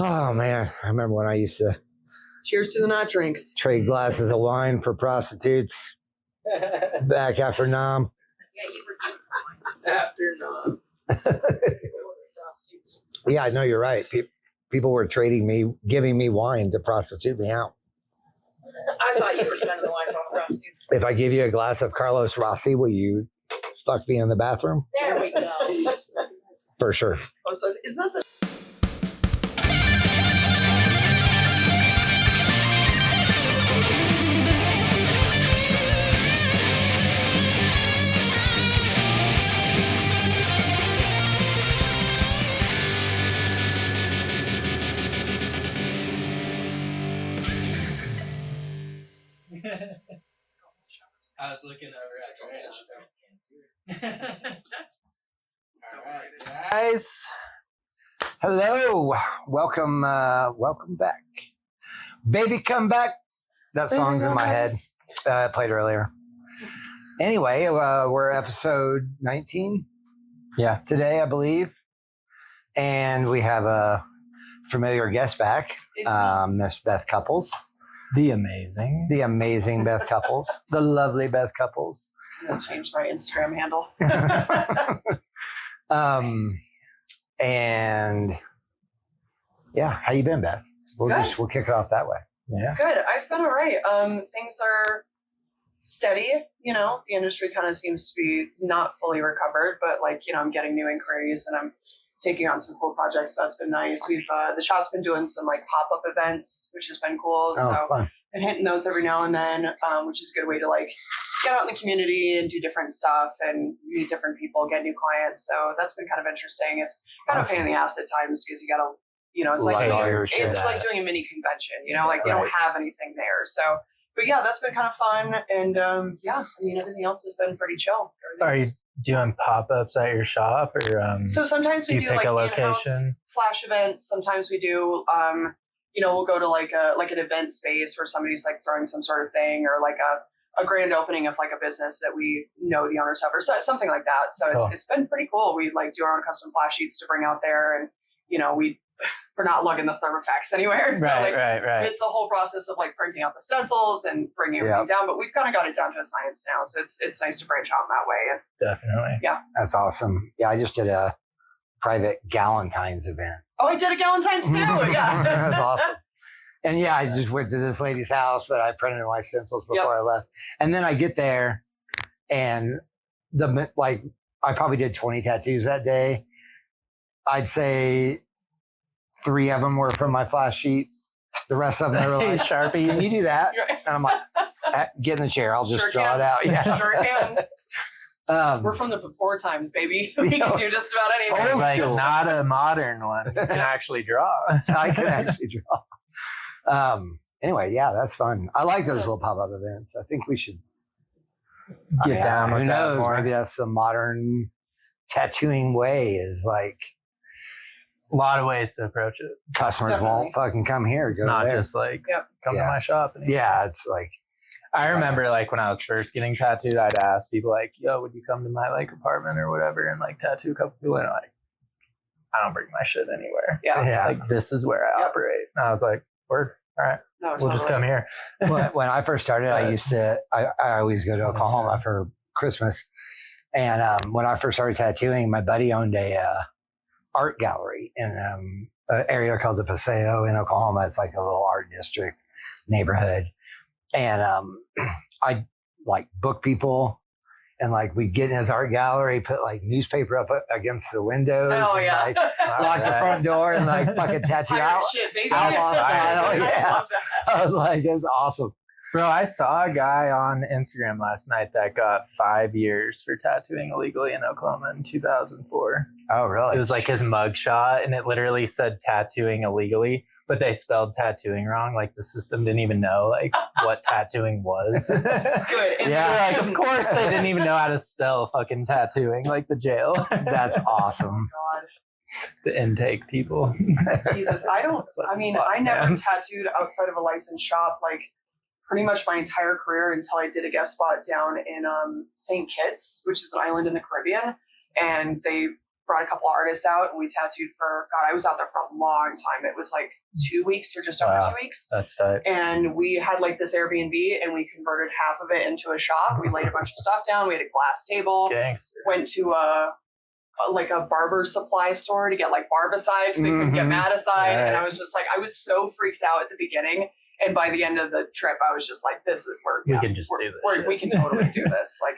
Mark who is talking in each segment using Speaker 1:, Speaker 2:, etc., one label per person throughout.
Speaker 1: Oh man, I remember when I used to
Speaker 2: Cheers to the not drinks.
Speaker 1: trade glasses of wine for prostitutes back after Nam.
Speaker 2: After Nam.
Speaker 1: Yeah, I know you're right. People were giving me wine to prostitute me out.
Speaker 2: I thought you were spending the wine on prostitutes.
Speaker 1: If I give you a glass of Carlos Rossi, will you fuck me in the bathroom?
Speaker 2: There we go.
Speaker 1: For sure.
Speaker 2: Oh, so is that the...
Speaker 3: I was looking over at Dray. All right, guys.
Speaker 1: Hello. Welcome back. Baby, come back. That song's in my head. I played earlier. Anyway, we're episode 19.
Speaker 3: Yeah.
Speaker 1: Today, I believe. And we have a familiar guest back, Miss Beth Cupples.
Speaker 3: The amazing
Speaker 1: Beth Cupples. The lovely Beth Cupples.
Speaker 2: I changed my Instagram handle.
Speaker 1: And yeah, how you been, Beth? We'll kick it off that way. Yeah.
Speaker 2: Good. I've been all right. Things are steady. You know, the industry kind of seems to be not fully recovered, but I'm getting new inquiries and I'm taking on some cool projects. That's been nice. We've the shop's been doing some pop-up events, which has been cool. So
Speaker 1: fun.
Speaker 2: been hitting those every now and then, which is a good way to get out in the community and do different stuff and meet different people, get new clients. So that's been kind of interesting. It's kind of a pain in the ass at times because you got to, it's like doing a mini convention. They don't have anything there. So, but yeah, that's been kind of fun. And everything else has been pretty chill.
Speaker 3: Are you doing pop-ups at your shop, or
Speaker 2: so sometimes we do
Speaker 3: pick a location,
Speaker 2: flash events. Sometimes we do we'll go to an event space where somebody's throwing some sort of thing, or a grand opening of a business that we know the owners of, or something like that. So
Speaker 3: cool.
Speaker 2: It's been pretty cool. We do our own custom flash sheets to bring out there, and we're not lugging the thermofacts anywhere. So
Speaker 3: right.
Speaker 2: It's the whole process of printing out the stencils and bringing everything down. But we've kind of got it down to a science now. So it's nice to branch out in that way.
Speaker 3: Definitely.
Speaker 2: Yeah.
Speaker 1: That's awesome. Yeah, I just did a private Galentine's event.
Speaker 2: Oh, I did a Galentine's too. Yeah.
Speaker 1: That's awesome. And yeah, I just went to this lady's house, but I printed my stencils before I left. And then I get there and I probably did 20 tattoos that day. I'd say 3 of them were from my flash sheet. The rest of them were like, Sharpie, can you do that? And I'm like, get in the chair. I'll just draw it out. Yeah,
Speaker 2: sure can. We're from the before times, baby. We can do just about anything.
Speaker 3: Not a modern one. You can actually draw.
Speaker 1: I can actually draw. Anyway, yeah, that's fun. I like those little pop-up events. I think we should
Speaker 3: get down with that more.
Speaker 1: Maybe that's the modern tattooing way, is
Speaker 3: a lot of ways to approach it.
Speaker 1: Customers won't fucking come here.
Speaker 3: It's not just come to my shop.
Speaker 1: Yeah, it's
Speaker 3: I remember when I was first getting tattooed, I'd ask people yo, would you come to my apartment or whatever and tattoo a couple people? And I don't bring my shit anywhere.
Speaker 2: Yeah.
Speaker 3: This is where I operate. And I was like, word. All right.
Speaker 2: No,
Speaker 3: we'll just come here.
Speaker 1: When I first started, I always go to Oklahoma for Christmas. And when I first started tattooing, my buddy owned a art gallery in an area called the Paseo in Oklahoma. It's a little art district neighborhood. And I book people, and we'd get in his art gallery, put newspaper up against the windows.
Speaker 2: Oh,
Speaker 1: and,
Speaker 2: yeah.
Speaker 1: lock the front door and fucking tattoo out.
Speaker 2: Shit, baby.
Speaker 1: Outlaw style. Yeah. I was like, it's awesome.
Speaker 3: Bro, I saw a guy on Instagram last night that got 5 years for tattooing illegally in Oklahoma in 2004.
Speaker 1: Oh, really?
Speaker 3: It was his mugshot, and it literally said tattooing illegally, but they spelled tattooing wrong. The system didn't even know what tattooing was.
Speaker 2: Good.
Speaker 3: Yeah, of course they didn't even know how to spell fucking tattooing, the jail.
Speaker 1: That's awesome.
Speaker 2: Oh, God.
Speaker 3: The intake people.
Speaker 2: Jesus, I never tattooed outside of a licensed shop, pretty much my entire career until I did a guest spot down in St. Kitts, which is an island in the Caribbean. And they brought a couple artists out and we tattooed for, God, I was out there for a long time. It was like 2 weeks or just over 2 weeks.
Speaker 3: That's tight.
Speaker 2: And we had like this Airbnb and we converted half of it into a shop. We laid a bunch of stuff down. We had a glass table.
Speaker 3: Gangster.
Speaker 2: Went to a barber supply store to get like barbicide so we couldn't get maticide.
Speaker 3: Right.
Speaker 2: And I was just like, I was so freaked out at the beginning. And by the end of the trip, I was just like,
Speaker 3: we can just do this.
Speaker 2: We can totally do this. Like,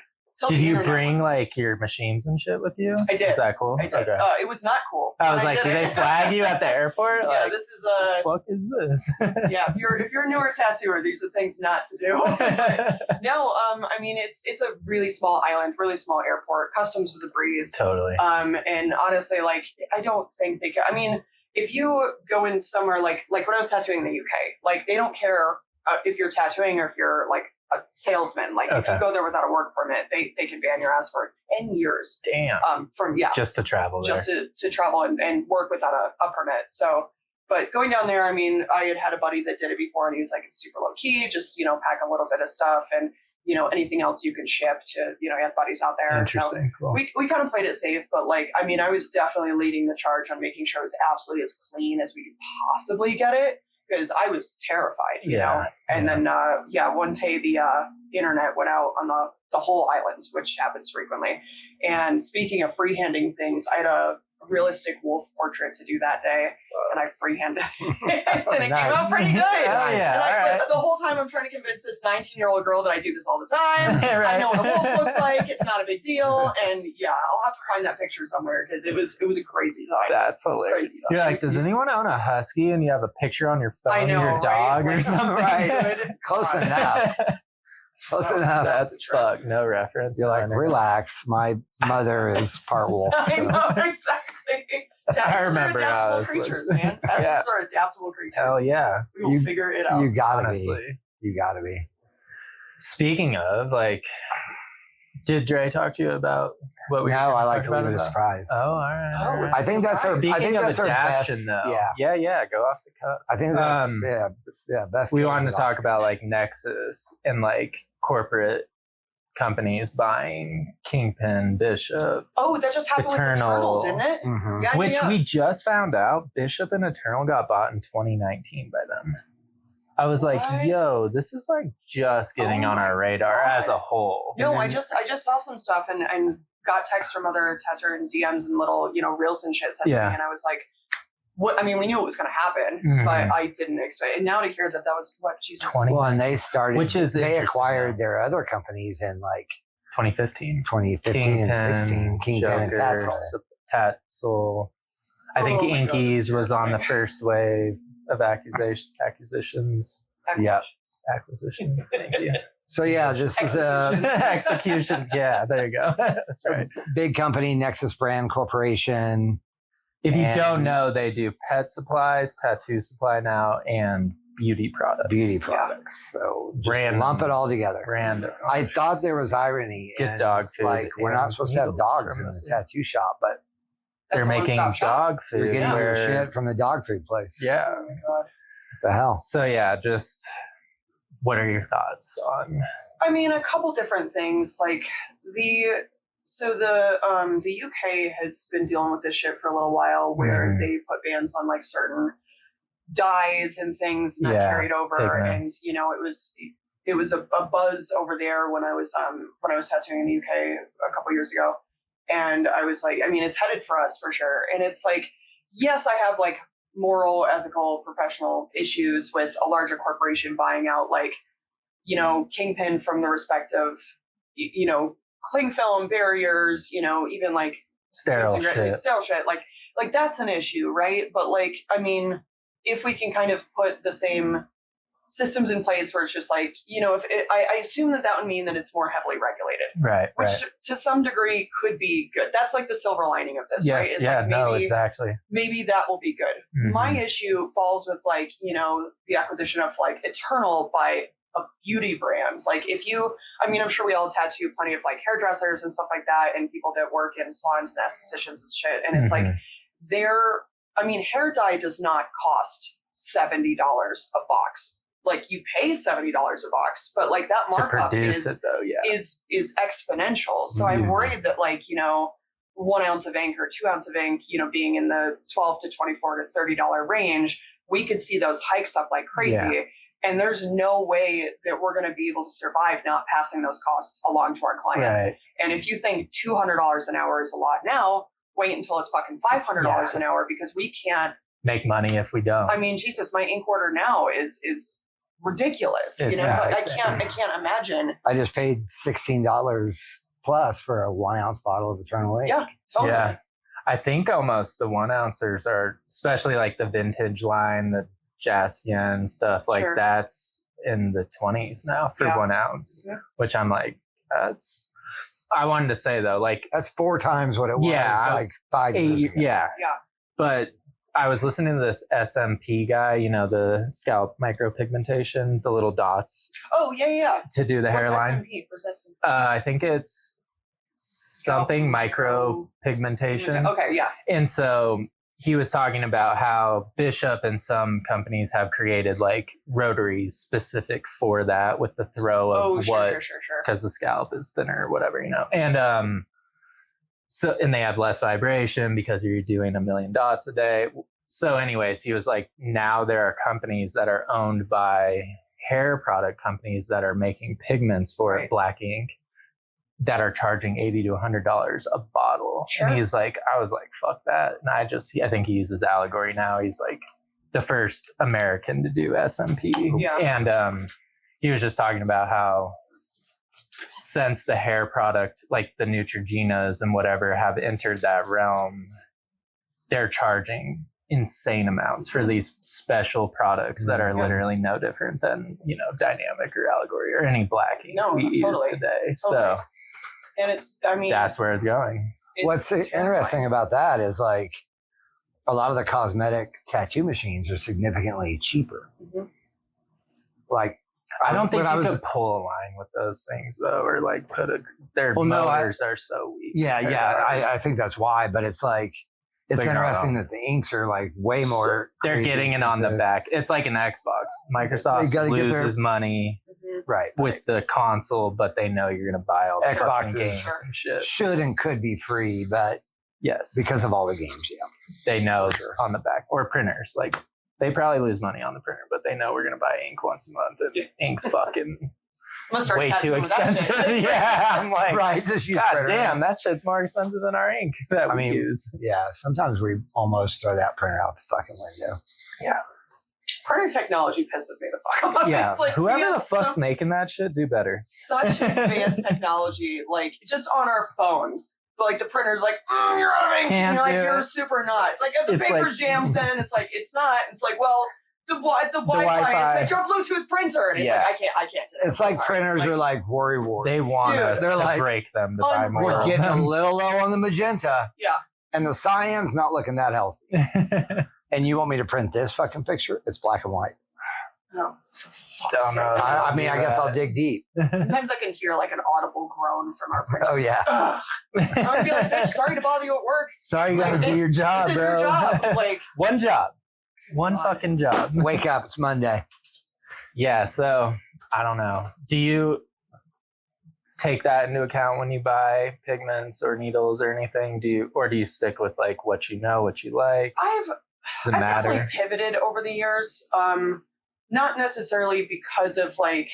Speaker 3: did you bring like your machines and shit with you?
Speaker 2: I did.
Speaker 3: Is that cool?
Speaker 2: I did.
Speaker 3: Okay.
Speaker 2: It was not cool.
Speaker 3: I was like, did they flag you at the airport?
Speaker 2: Yeah,
Speaker 3: like,
Speaker 2: this is
Speaker 3: the fuck is this?
Speaker 2: Yeah, if you're a newer tattooer, these are things not to do. No, I mean it's a really small island, really small airport. Customs was a breeze.
Speaker 3: Totally.
Speaker 2: And honestly, like I don't think they. I mean, if you go in somewhere like when I was tattooing in the UK, like they don't care if you're tattooing or if you're like a salesman. Like if you go there without a work permit, they can ban your ass for 10 years.
Speaker 3: Damn. Just to travel there.
Speaker 2: Just to travel and work without a permit. So, but going down there, I mean, I had a buddy that did it before and he's like, it's super low key, just, pack a little bit of stuff and, anything else you can ship to, you have buddies out there.
Speaker 3: Interesting.
Speaker 2: So
Speaker 3: cool.
Speaker 2: we kind of played it safe, but like, I mean, I was definitely leading the charge on making sure it was absolutely as clean as we could possibly get it. Because I was terrified, you know. And then, one day the internet went out on the whole island, which happens frequently. And speaking of freehanding things, I had a realistic wolf portrait to do that day, and I freehanded it, and it came out pretty good.
Speaker 3: Yeah,
Speaker 2: the whole time I'm trying to convince this 19-year-old girl that I do this all the time. I know what a wolf looks like. It's not a big deal. And I'll have to find that picture somewhere because it was a crazy time.
Speaker 3: That's hilarious. You're like, does anyone own a husky? And you have a picture on your phone of your dog or something?
Speaker 1: Right. Close enough. Close enough.
Speaker 3: That's fuck. No reference.
Speaker 1: You're like, relax. My mother is part wolf.
Speaker 2: I know, exactly.
Speaker 3: I remember
Speaker 2: how creatures, man. Tattoos are adaptable creatures.
Speaker 3: Hell yeah.
Speaker 2: We will figure it out.
Speaker 1: You gotta
Speaker 3: honestly.
Speaker 1: be. You gotta be.
Speaker 3: Speaking of, like, did Dray talk to you about what we
Speaker 1: No, I like to leave it a surprise.
Speaker 3: Oh, all right.
Speaker 1: I think that's our.
Speaker 3: Speaking
Speaker 1: I think
Speaker 3: of
Speaker 1: that's our
Speaker 3: adaptation,
Speaker 1: best.
Speaker 3: though.
Speaker 1: Yeah.
Speaker 3: Go off the cuff.
Speaker 1: I think that's Beth.
Speaker 3: We wanted to talk about like Nexus and like corporate companies buying Kingpin, Bishop.
Speaker 2: Oh, that just happened with Eternal, didn't it?
Speaker 1: Mm-hmm.
Speaker 2: Yeah,
Speaker 3: Which we just found out Bishop and Eternal got bought in 2019 by them. I was like, yo, this is like just getting on our radar as a whole.
Speaker 2: No, I just saw some stuff and got texts from other tattooer and DMs and little, reels and shit sent to me. And I was like, what? I mean, we knew it was going to happen, but I didn't expect it. And now to hear that was what, Jesus.
Speaker 3: 20.
Speaker 1: Well, and they started,
Speaker 3: which is
Speaker 1: they acquired their other companies in like
Speaker 3: 2015
Speaker 1: Kingpin, and 16, Kingpin and
Speaker 3: Tatzel. I think Inkies was on the first wave of acquisitions.
Speaker 1: Yeah.
Speaker 3: Acquisition. Thank you.
Speaker 1: So this is a
Speaker 3: execution. Yeah, there you go. That's right.
Speaker 1: Big company, Nexus Brand Corporation.
Speaker 3: If you don't know, they do pet supplies, tattoo supply now, and beauty products.
Speaker 1: So just lump it all together.
Speaker 3: Random.
Speaker 1: I thought there was irony.
Speaker 3: Get dog food.
Speaker 1: Like we're not supposed to have dogs in the tattoo shop, but
Speaker 3: they're making dog food.
Speaker 1: You're getting your shit from the dog food place.
Speaker 3: Yeah.
Speaker 2: Oh my God.
Speaker 1: The hell.
Speaker 3: So just what are your thoughts on?
Speaker 2: I mean, a couple different things. Like the UK has been dealing with this shit for a little while, where they put bans on like certain dyes and things, and that carried over. Pigments. And it was a buzz over there when I was tattooing in the UK a couple years ago, and I was like, I mean, it's headed for us for sure. And it's like, yes, I have like moral, ethical, professional issues with a larger corporation buying out like, Kingpin from the respect of, cling film barriers, even like
Speaker 3: sterile shit.
Speaker 2: Like that's an issue, right? But like, I mean, if we can kind of put the same systems in place where it's just like, I assume that would mean that it's more heavily regulated,
Speaker 3: right?
Speaker 2: Which to some degree could be good. That's like the silver lining of this, right?
Speaker 3: It's exactly.
Speaker 2: Maybe that will be good. Mm-hmm. My issue falls with like, the acquisition of like Eternal by a beauty brands. Like I'm sure we all tattoo plenty of like hairdressers and stuff like that, and people that work in salons and estheticians and shit. And it's like hair dye does not cost $70 a box. Like you pay $70 a box, but like that markup is exponential. So I'm worried that like, 1 ounce of ink or 2 ounce of ink, being in the $12 to $24 to $30 range, we could see those hikes up like crazy.
Speaker 3: Yeah.
Speaker 2: And there's no way that we're going to be able to survive not passing those costs along to our clients.
Speaker 3: Right.
Speaker 2: And if you think $200 an hour is a lot now, wait until it's fucking $500 an hour, because we can't
Speaker 3: make money if we don't.
Speaker 2: I mean, Jesus, my ink order now is ridiculous.
Speaker 3: It's
Speaker 2: I can't imagine.
Speaker 1: I just paid $16 plus for a 1 ounce bottle of Eternal Ink.
Speaker 2: Yeah, totally.
Speaker 3: Yeah. I think almost the 1 ouncers are, especially like the vintage line, the Jassian stuff, like that's in the 20s now for 1 ounce, which I'm like, I wanted to say though, like
Speaker 1: that's 4 times what it was like 5 years ago.
Speaker 3: Yeah. But I was listening to this SMP guy, the scalp micropigmentation, the little dots.
Speaker 2: Oh, yeah.
Speaker 3: To do the hairline.
Speaker 2: SMP? What's SMP?
Speaker 3: I think it's something micropigmentation.
Speaker 2: Okay, yeah.
Speaker 3: And so he was talking about how Bishop and some companies have created like rotaries specific for that with the throw of
Speaker 2: sure.
Speaker 3: Because the scalp is thinner or whatever, And so, and they have less vibration because you're doing 1 million dots a day. So anyways, he was like, now there are companies that are owned by hair product companies that are making pigments for black ink that are charging $80 to $100 a bottle.
Speaker 2: Sure.
Speaker 3: And he's like, I was like, fuck that. And I think he uses allegory now. He's like the first American to do SMP.
Speaker 2: Yeah.
Speaker 3: And he was just talking about how since the hair product, like the Neutrogenas and whatever have entered that realm, they're charging insane amounts for these special products that are literally no different than, Dynamic or Allegory or any black ink we use today. So,
Speaker 2: and
Speaker 3: that's where it's going.
Speaker 1: What's interesting about that is like a lot of the cosmetic tattoo machines are significantly cheaper.
Speaker 2: Mm-hmm.
Speaker 1: Like,
Speaker 3: I don't think you could pull a line with those things though, or like their motors are so weak.
Speaker 1: Yeah. I think that's why, but it's like, it's interesting that the inks are like way more.
Speaker 3: They're getting it on the back. It's like an Xbox. Microsoft loses money with the console, but they know you're going to buy all the Xbox games and shit.
Speaker 1: Should and could be free, but because of all the games,
Speaker 3: they know on the back, or printers. Like they probably lose money on the printer, but they know we're going to buy ink once a month, and ink's fucking way too expensive. I'm like,
Speaker 1: just use
Speaker 3: God
Speaker 1: printer.
Speaker 3: Damn, that shit's more expensive than our ink that we use.
Speaker 1: Yeah, sometimes we almost throw that printer out the fucking window.
Speaker 2: Yeah. Printer technology pisses me the fuck off.
Speaker 3: Yeah,
Speaker 2: it's like,
Speaker 3: whoever the fuck's making that shit, do better.
Speaker 2: Such advanced technology, like just on our phones. But like the printer's like, you're out of ink. And you're like, you're super not. It's like, the paper's jammed in. It's like, it's not. It's like, well, the Wi-Fi. It's like your Bluetooth printer. And it's like, I can't today.
Speaker 1: It's like printers are like worry warts.
Speaker 3: They want us to break them to buy more.
Speaker 1: We're getting a little low on the magenta.
Speaker 2: Yeah.
Speaker 1: And the cyan's not looking that healthy. And you want me to print this fucking picture? It's black and white.
Speaker 2: No.
Speaker 3: Don't know.
Speaker 1: I mean, I guess I'll dig deep.
Speaker 2: Sometimes I can hear like an audible groan from our printer.
Speaker 1: Oh, yeah.
Speaker 2: I would be like, bitch, sorry to bother you at work.
Speaker 1: Sorry, you gotta do your job,
Speaker 2: this
Speaker 1: bro.
Speaker 2: Is your job. Like,
Speaker 3: one job. One fucking job.
Speaker 1: Wake up, it's Monday.
Speaker 3: Yeah, so I don't know. Do you take that into account when you buy pigments or needles or anything? Do you stick with like what you know, what you like?
Speaker 2: I've definitely pivoted over the years. Not necessarily because of like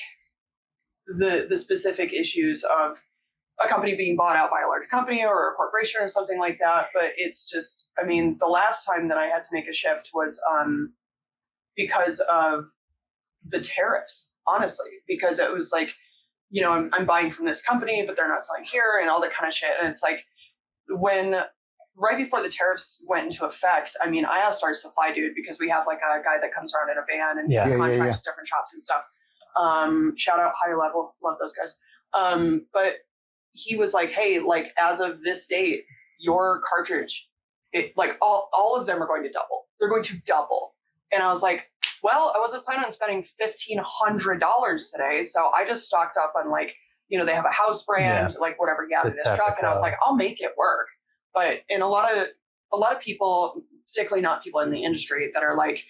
Speaker 2: the specific issues of a company being bought out by a large company or a corporation or something like that. But it's just, I mean, the last time that I had to make a shift was because of the tariffs, honestly, because it was like, I'm buying from this company, but they're not selling here and all that kind of shit. And it's like right before the tariffs went into effect, I mean, I asked our supply dude, because we have like a guy that comes around in a van and contracts with different shops and stuff. Shout out High Level. Love those guys. But he was like, hey, like as of this date, your cartridge, like all of them are going to double. They're going to double. And I was like, well, I wasn't planning on spending $1,500 today. So I just stocked up on like, they have a house brand, like whatever he had in his truck. And I was like, I'll make it work. But in a lot of people, particularly not people in the industry, that are like,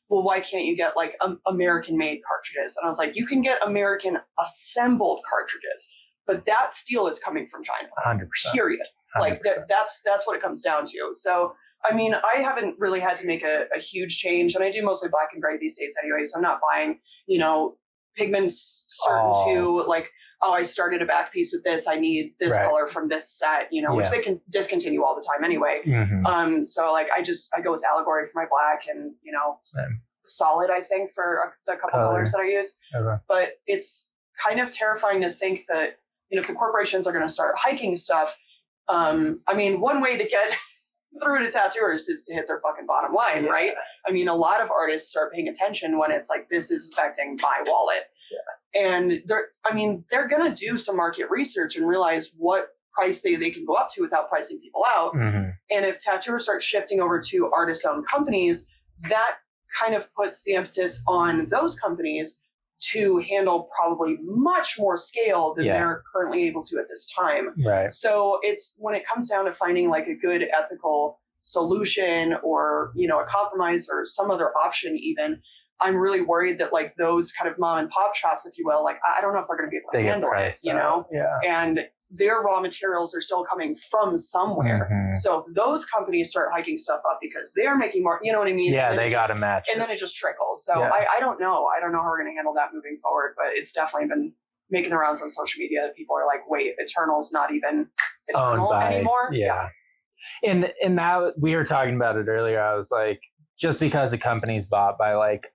Speaker 2: well, why can't you get like American made cartridges? And I was like, you can get American assembled cartridges, but that steel is coming from China.
Speaker 3: 100%.
Speaker 2: Period. Like
Speaker 3: 100%.
Speaker 2: that's what it comes down to. So, I mean, I haven't really had to make a huge change, and I do mostly black and gray these days anyway. So I'm not buying, pigments certain to like, oh, I started a back piece with this. I need this color from this set, which they can discontinue all the time anyway.
Speaker 3: Mm-hmm.
Speaker 2: So like, I go with Allegory for my black and,
Speaker 3: Same.
Speaker 2: Solid, I think, for a couple colors that I use.
Speaker 3: Okay.
Speaker 2: But it's kind of terrifying to think that, if the corporations are going to start hiking stuff, I mean, one way to get through to tattooers is to hit their fucking bottom line, right? I mean, a lot of artists start paying attention when it's like, this is affecting my wallet. Yeah. And they're going to do some market research and realize what price they can go up to without pricing people out.
Speaker 3: Mm-hmm.
Speaker 2: And if tattooers start shifting over to artist-owned companies, that kind of puts the emphasis on those companies to handle probably much more scale than they're currently able to at this time.
Speaker 3: Right.
Speaker 2: So it's when it comes down to finding like a good ethical solution or, a compromise or some other option even, I'm really worried that like those kind of mom and pop shops, if you will, like, I don't know if they're going to be able to handle it,
Speaker 3: Yeah.
Speaker 2: And their raw materials are still coming from somewhere.
Speaker 3: Mm-hmm.
Speaker 2: So if those companies start hiking stuff up because they're making more, you know what I mean?
Speaker 3: Yeah, they got to match.
Speaker 2: And then it just trickles. So I don't know. I don't know how we're going to handle that moving forward, but it's definitely been making the rounds on social media that people are like, wait, Eternal's not even Eternal anymore.
Speaker 3: Yeah. And that we were talking about it earlier. I was like, just because a company's bought by like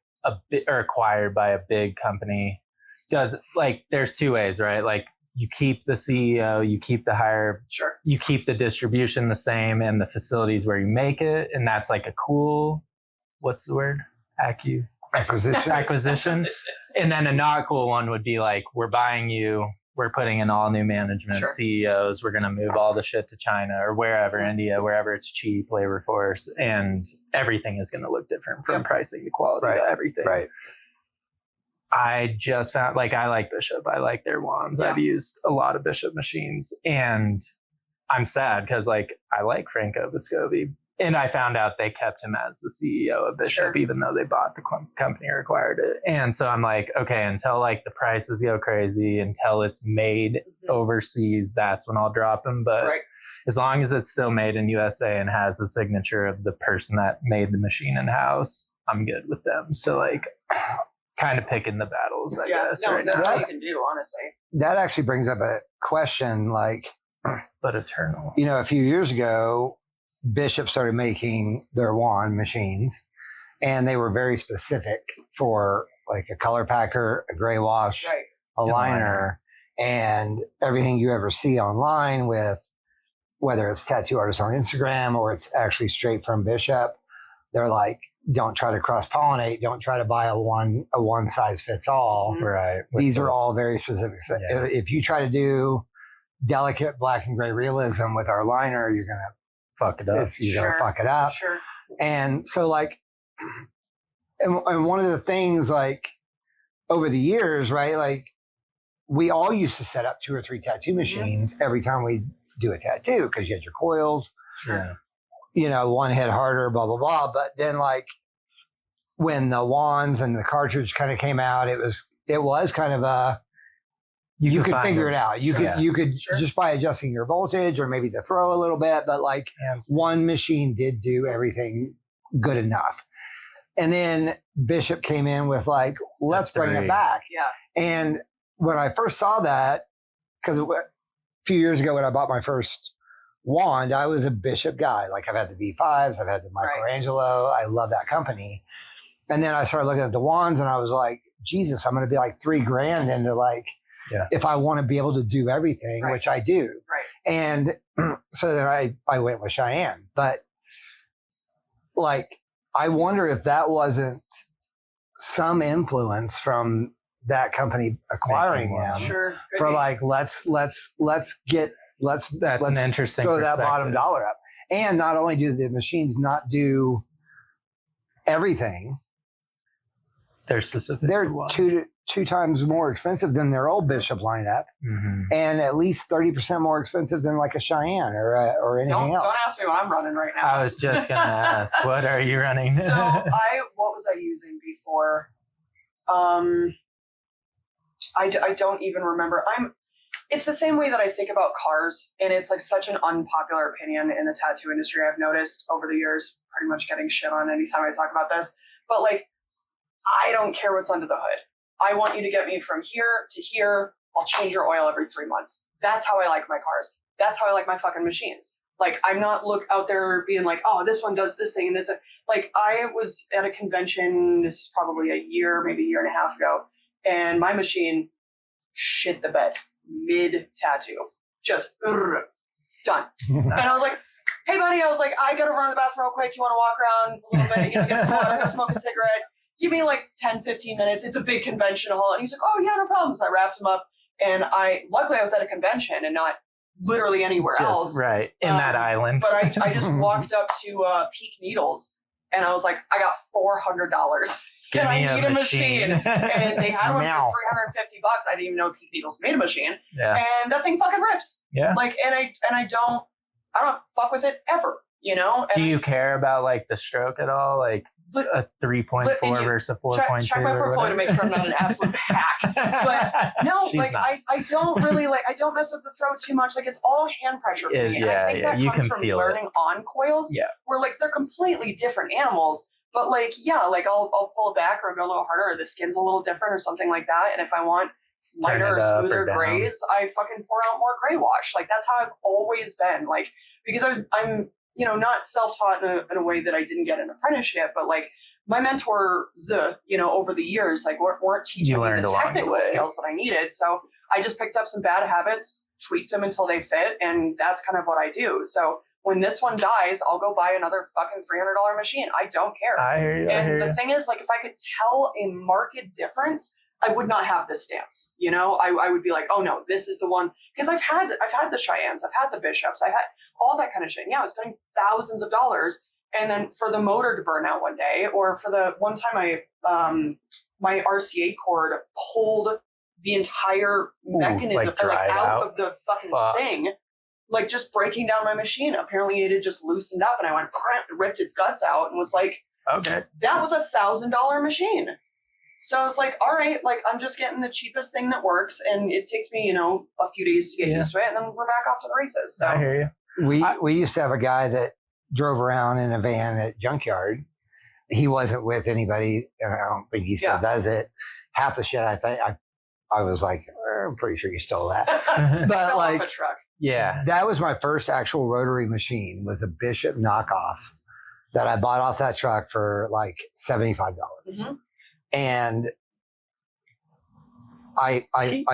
Speaker 3: or acquired by a big company does like, there's two ways, right? Like, you keep the CEO, you keep the hire, you keep the distribution the same and the facilities where you make it. And that's like a cool, what's the word? Acquisition. And then a not cool one would be like, we're buying you, we're putting in all new management, CEOs, we're going to move all the shit to China or wherever, India, wherever it's cheap, labor force, and everything is going to look different from pricing to quality to everything. Right. I just found like I like Bishop. I like their wands. I've used a lot of Bishop machines, and I'm sad because like I like Franco Vescovi, and I found out they kept him as the CEO of Bishop, even though they bought the company or acquired it. And so I'm like, okay, until like the prices go crazy, until it's made overseas, that's when I'll drop them. But as long as it's still made in USA and has the signature of the person that made the machine in house, I'm good with them. So like, kind of picking the battles, I guess.
Speaker 2: No, that's all you can do, honestly.
Speaker 1: That actually brings up a question, like,
Speaker 3: but Eternal.
Speaker 1: A few years ago, Bishop started making their wand machines, and they were very specific for like a color packer, a gray wash, a liner, and everything you ever see online with, whether it's tattoo artists on Instagram or it's actually straight from Bishop, they're like, don't try to cross-pollinate. Don't try to buy a one size fits all.
Speaker 3: Right.
Speaker 1: These are all very specific. Yeah. If you try to do delicate black and gray realism with our liner, you're going to
Speaker 3: fuck it up.
Speaker 1: You're going to fuck it up.
Speaker 2: Sure.
Speaker 1: And so like, and one of the things like over the years, right? Like we all used to set up 2 or 3 tattoo machines every time we do a tattoo because you had your coils.
Speaker 3: Yeah.
Speaker 1: One hit harder, blah, blah, blah. But then like when the wands and the cartridge kind of came out, it was kind of a, you could figure it out. You could just by adjusting your voltage or maybe the throw a little bit, but like one machine did do everything good enough. And then Bishop came in with like, let's bring it back.
Speaker 2: Yeah.
Speaker 1: And when I first saw that, because a few years ago when I bought my first wand, I was a Bishop guy. Like I've had the V5s, I've had the Michelangelo. I love that company. And then I started looking at the wands and I was like, Jesus, I'm going to be like $3,000 into like, if I want to be able to do everything, which I do.
Speaker 2: Right.
Speaker 1: And so then I went with Cheyenne. But like, I wonder if that wasn't some influence from that company acquiring them for like, let's
Speaker 3: an interesting
Speaker 1: throw that bottom dollar up. And not only do the machines not do everything,
Speaker 3: they're specific.
Speaker 1: They're two times more expensive than their old Bishop lineup, and at least 30% more expensive than like a Cheyenne or anything else.
Speaker 2: Don't ask me what I'm running right now.
Speaker 3: I was just gonna ask, what are you running?
Speaker 2: So what was I using before? I don't even remember. it's the same way that I think about cars, and it's like such an unpopular opinion in the tattoo industry. I've noticed over the years, pretty much getting shit on anytime I talk about this. But like, I don't care what's under the hood. I want you to get me from here to here. I'll change your oil every 3 months. That's how I like my cars. That's how I like my fucking machines. Like, I'm not out there being like, oh, this one does this thing. And that's like, I was at a convention, this is probably a year, maybe a year and a half ago. And my machine shit the bed mid-tattoo. Just done. And I was like, hey, buddy, I was like, I got to run to the bathroom real quick. You want to walk around a little bit, get some water, go smoke a cigarette. Give me like 10, 15 minutes. It's a big convention hall. And he's like, oh, yeah, no problem. So I wrapped him up. And luckily I was at a convention and not literally anywhere else.
Speaker 3: Right. In that island.
Speaker 2: But I just walked up to Peak Needles and I was like, I got $400.
Speaker 3: Give
Speaker 2: and
Speaker 3: me
Speaker 2: I need a machine. And they had one for $350. I didn't even know Peak Needles made a machine.
Speaker 3: Yeah.
Speaker 2: And that thing fucking rips.
Speaker 3: Yeah.
Speaker 2: Like, and I don't fuck with it ever, And
Speaker 3: do you care about like the stroke at all? Like a 3.4 versus a 4.2?
Speaker 2: Check my portfolio to make sure I'm not an absolute hack. But no, like I don't really I don't mess with the throat too much. Like it's all hand pressure for me. And I think that
Speaker 3: you
Speaker 2: comes
Speaker 3: can
Speaker 2: from
Speaker 3: feel
Speaker 2: learning on coils.
Speaker 3: Yeah.
Speaker 2: Where like they're completely different animals. But like, yeah, like I'll pull it back or go a little harder or the skin's a little different or something like that. And if I want lighter or smoother grays, I fucking pour out more gray wash. Like that's how I've always been. Like, because I'm not self-taught in a way that I didn't get an apprenticeship, but like my mentors, over the years, like weren't teaching me the technical skills that I needed. So I just picked up some bad habits, tweaked them until they fit. And that's kind of what I do. So when this one dies, I'll go buy another fucking $300 machine. I don't care.
Speaker 3: I hear you.
Speaker 2: And the thing is, like, if I could tell a market difference, I would not have this stance. I would be like, oh no, this is the one. Because I've had the Cheyennes, I've had the Bishops, I've had all that kind of shit. And yeah, I was spending thousands of dollars, and then for the motor to burn out one day, or for the one time my RCA cord pulled the entire mechanism out of the fucking thing. Like just breaking down my machine. Apparently it had just loosened up and I went, ripped its guts out and was like,
Speaker 3: okay,
Speaker 2: that was $1,000 machine. So I was like, all right, like I'm just getting the cheapest thing that works and it takes me, a few days to get used to it and then we're back off to the races. So
Speaker 3: I hear you.
Speaker 1: We used to have a guy that drove around in a van at Junkyard. He wasn't with anybody, and I don't think he still does it. Half the shit I was like, I'm pretty sure you stole that. But like,
Speaker 2: off a truck.
Speaker 3: Yeah,
Speaker 1: that was my first actual rotary machine. Was a Bishop knockoff that I bought off that truck for like $75.
Speaker 2: Mm-hmm.
Speaker 1: And I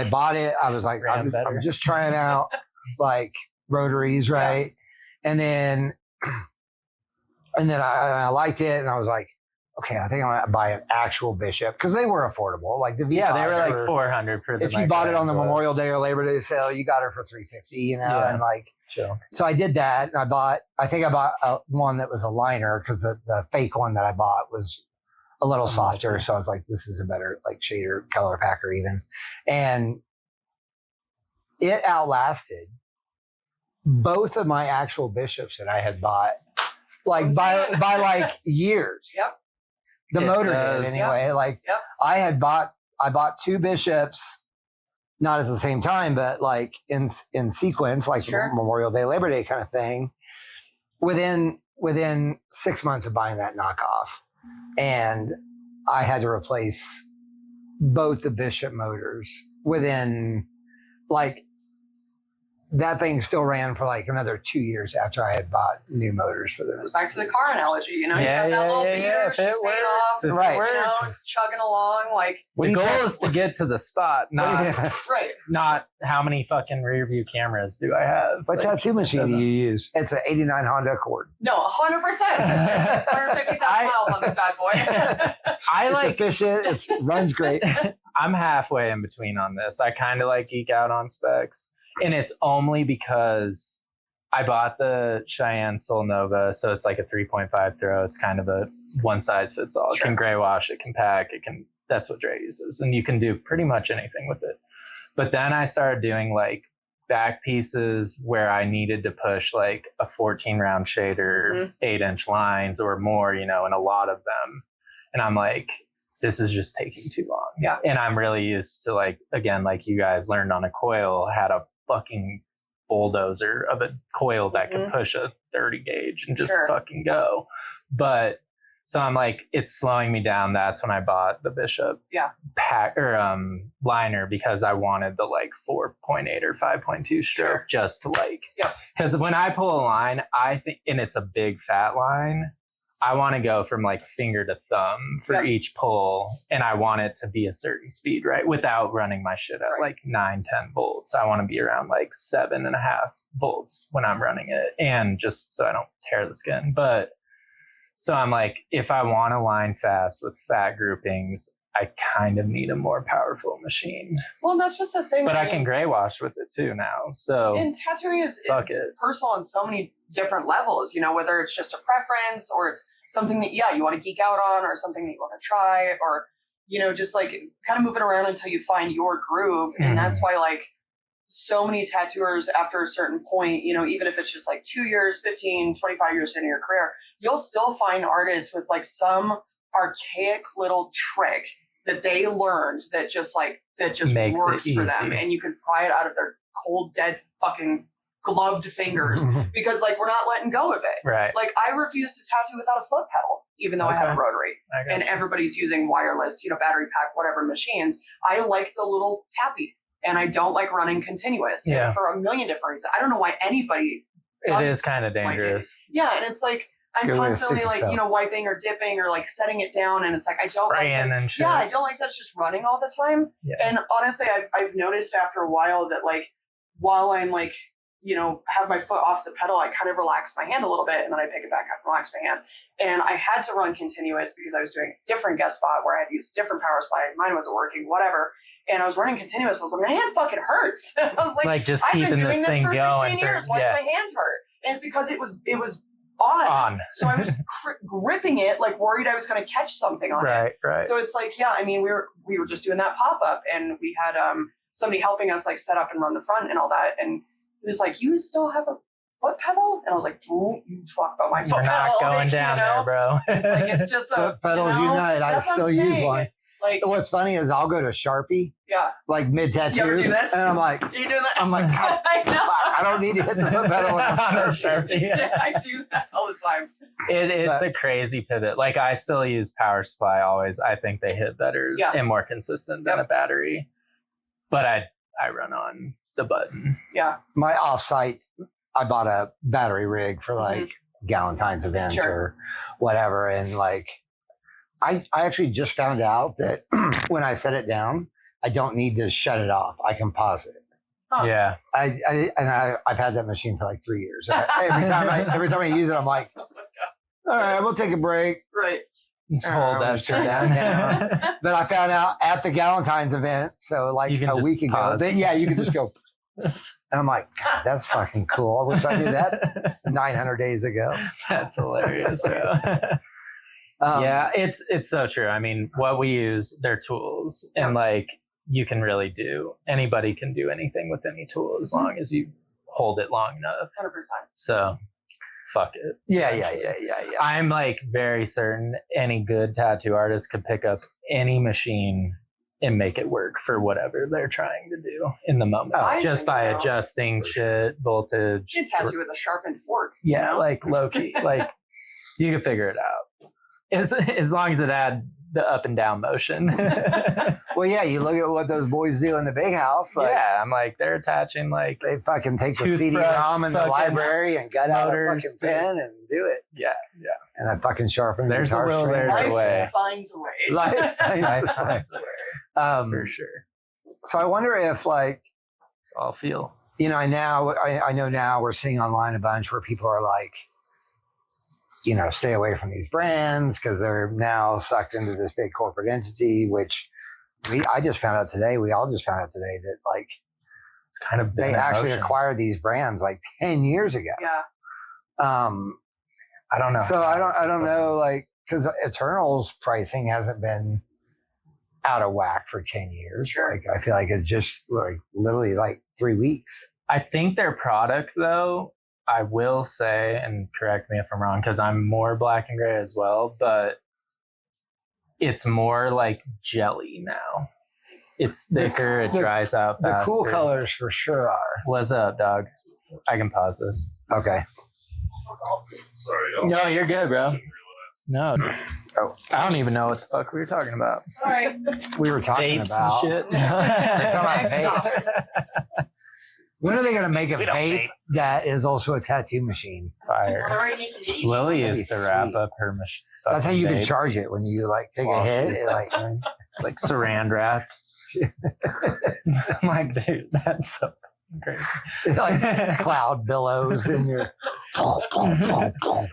Speaker 1: bought it. I was like, I'm just trying out like rotaries, right? Yeah. And then I liked it, and I was like, okay, I think I'm gonna buy an actual Bishop because they were affordable. Like the V5,
Speaker 3: they were like $400 for the.
Speaker 1: If you bought it on the Memorial Day or Labor Day sale, you got her for $350. And like, chill. So I did that, and I bought one that was a liner because the fake one that I bought was a little softer. So I was like, this is a better like shader color packer even, and it outlasted both of my actual Bishops that I had bought, like by like years.
Speaker 2: Yep.
Speaker 1: The motor did anyway. Like I bought two Bishops, not at the same time, but like in sequence, like Memorial Day, Labor Day kind of thing. Within 6 months of buying that knockoff, and I had to replace both the Bishop motors within like. That thing still ran for like another 2 years after I had bought new motors for them.
Speaker 2: Back to the car analogy, you got that little beer, she's paid off, chugging along. Like
Speaker 3: the goal is to get to the spot, not how many fucking rear view cameras do I have.
Speaker 1: What tattoo machine do you use? It's an '89 Honda Accord.
Speaker 2: No, 100%. 150,000 miles on this bad boy.
Speaker 3: I like
Speaker 1: efficient. It runs great.
Speaker 3: I'm halfway in between on this. I kind of like geek out on specs. And it's only because I bought the Cheyenne Sol Nova, so it's like a 3.5 throw. It's kind of a one size fits all. It can gray wash, it can pack, that's what Dray uses. And you can do pretty much anything with it. But then I started doing like back pieces where I needed to push like a 14 round shader, 8-inch lines or more, and a lot of them. And I'm like, this is just taking too long.
Speaker 2: Yeah.
Speaker 3: And I'm really used to like, again, like you guys learned on a coil, had a fucking bulldozer of a coil that could push a 30 gauge and just fucking go. But so I'm like, it's slowing me down. That's when I bought the Bishop pack or liner, because I wanted the like 4.8 or 5.2 stroke just to like, because when I pull a line, I think, and it's a big fat line, I want to go from like finger to thumb for each pull, and I want it to be a certain speed, right? Without running my shit at like 9-10 volts. I want to be around like 7.5 volts when I'm running it, and just so I don't tear the skin. But so I'm like, if I want to line fast with fat groupings, I kind of need a more powerful machine.
Speaker 2: Well, that's just the thing.
Speaker 3: But I can gray wash with it too now. So
Speaker 2: and tattooing is personal on so many different levels, you know, whether it's just a preference or it's something that, you want to geek out on, or something that you want to try, or, you know, just like kind of moving around until you find your groove. And that's why like so many tattooers after a certain point, you know, even if it's just like 2 years, 15, 25 years into your career, you'll still find artists with like some archaic little trick that they learned that just makes works for them, and you can pry it out of their cold, dead, fucking gloved fingers because like we're not letting go of it.
Speaker 3: Right.
Speaker 2: Like I refuse to tattoo without a foot pedal, even though I have a rotary, and everybody's using wireless, you know, battery pack, whatever machines. I like the little tappy, and I don't like running continuous for a million different reasons. I don't know why anybody.
Speaker 3: It is kind of dangerous.
Speaker 2: And it's like, I'm constantly like, you know, wiping or dipping or like setting it down, and it's like I don't like that.
Speaker 3: And shit.
Speaker 2: I don't like that it's just running all the time. And honestly, I've noticed after a while that like while I'm like, you know, have my foot off the pedal, I kind of relax my hand a little bit, and then I pick it back up and relax my hand. And I had to run continuous because I was doing a different guest spot where I had to use different power supply. Mine wasn't working, whatever. And I was running continuous. I was like, my hand fucking hurts. I was like
Speaker 3: just
Speaker 2: I've
Speaker 3: keeping
Speaker 2: been doing
Speaker 3: this
Speaker 2: this
Speaker 3: thing
Speaker 2: for
Speaker 3: going
Speaker 2: 16 years. Why does my hand hurt? And it's because it was on. So I was gripping it, like worried I was going to catch something on it.
Speaker 3: Right.
Speaker 2: So it's like, I mean, we were just doing that pop up, and we had somebody helping us like set up and run the front and all that. And it was like, you still have a foot pedal? And I was like, don't you talk about my foot pedal.
Speaker 3: Not going down there, bro.
Speaker 2: It's like, it's just
Speaker 1: foot pedals unite. I still use one.
Speaker 2: Like,
Speaker 1: what's funny is I'll go to Sharpie, like mid tattoo, and I'm like,
Speaker 2: you do that?
Speaker 1: I'm like,
Speaker 2: I know.
Speaker 1: I don't need to hit the foot pedal on a Sharpie.
Speaker 2: I do that all the time.
Speaker 3: It's a crazy pivot. Like I still use power supply always. I think they hit better and more consistent than a battery. But I run on the button.
Speaker 2: Yeah.
Speaker 1: My offsite, I bought a battery rig for like Galentine's events or whatever, and like I actually just found out that when I set it down, I don't need to shut it off. I can pause it.
Speaker 3: Yeah.
Speaker 1: I've had that machine for like 3 years. Every time I use it, I'm like, all right, we'll take a break.
Speaker 2: Right.
Speaker 3: Just hold that shit down.
Speaker 1: But I found out at the Galentine's event, so like a week ago, you can just go. And I'm like, God, that's fucking cool. I wish I knew that 900 days ago.
Speaker 3: That's hilarious, bro. It's so true. I mean, what we use, they're tools, and like you can really anybody can do anything with any tool as long as you hold it long enough.
Speaker 2: 100%.
Speaker 3: So fuck it.
Speaker 1: Yeah.
Speaker 3: I'm like very certain any good tattoo artist could pick up any machine and make it work for whatever they're trying to do in the moment. Just by adjusting shit, voltage.
Speaker 2: You can tattoo with a sharpened fork.
Speaker 3: Yeah,
Speaker 2: you know?
Speaker 3: like low-key. Like you can figure it out. As long as it had the up and down motion.
Speaker 1: Well, yeah, you look at what those boys do in the big house. Like,
Speaker 3: I'm like, they're attaching like
Speaker 1: they fucking take the CD-ROM in the library and gut out a fucking pen and do it.
Speaker 3: Yeah.
Speaker 1: And I fucking sharpen
Speaker 3: there's
Speaker 1: guitar
Speaker 3: a will,
Speaker 1: string.
Speaker 3: there's a way.
Speaker 2: Life finds a way.
Speaker 1: Life finds a way.
Speaker 3: For sure.
Speaker 1: So I wonder if like,
Speaker 3: it's all feel.
Speaker 1: You know, I know now we're seeing online a bunch where people are like, you know, stay away from these brands because they're now sucked into this big corporate entity, which I just found out today. We all just found out today that like
Speaker 3: it's kind of
Speaker 1: they actually acquired these brands like 10 years ago.
Speaker 2: Yeah.
Speaker 3: I don't know.
Speaker 1: So I don't know, like, because Eternal's pricing hasn't been out of whack for 10 years.
Speaker 2: Sure.
Speaker 1: Like I feel like it's just like literally like 3 weeks.
Speaker 3: I think their product though, I will say, and correct me if I'm wrong, because I'm more black and gray as well, but It's more like jelly now. It's thicker. It dries out faster.
Speaker 1: The cool colors for sure are.
Speaker 3: What's up, dog? I can pause this.
Speaker 1: Okay.
Speaker 4: Sorry.
Speaker 3: No, you're good, bro. No.
Speaker 1: Oh.
Speaker 3: I don't even know what the fuck we were talking about.
Speaker 2: All right.
Speaker 1: We were talking
Speaker 3: Vapes
Speaker 1: about.
Speaker 3: and shit.
Speaker 1: We're talking about vapes. When are they going to make a
Speaker 3: We don't
Speaker 1: vape
Speaker 3: vape.
Speaker 1: that is also a tattoo machine?
Speaker 3: Fire. Lily
Speaker 1: That'd
Speaker 3: is
Speaker 1: be
Speaker 3: to wrap
Speaker 1: sweet.
Speaker 3: up her machine.
Speaker 1: That's how you can charge it when you like take a hit. It, like,
Speaker 3: It's like saran wrap. I'm like, dude, that's so great.
Speaker 1: like cloud billows in your.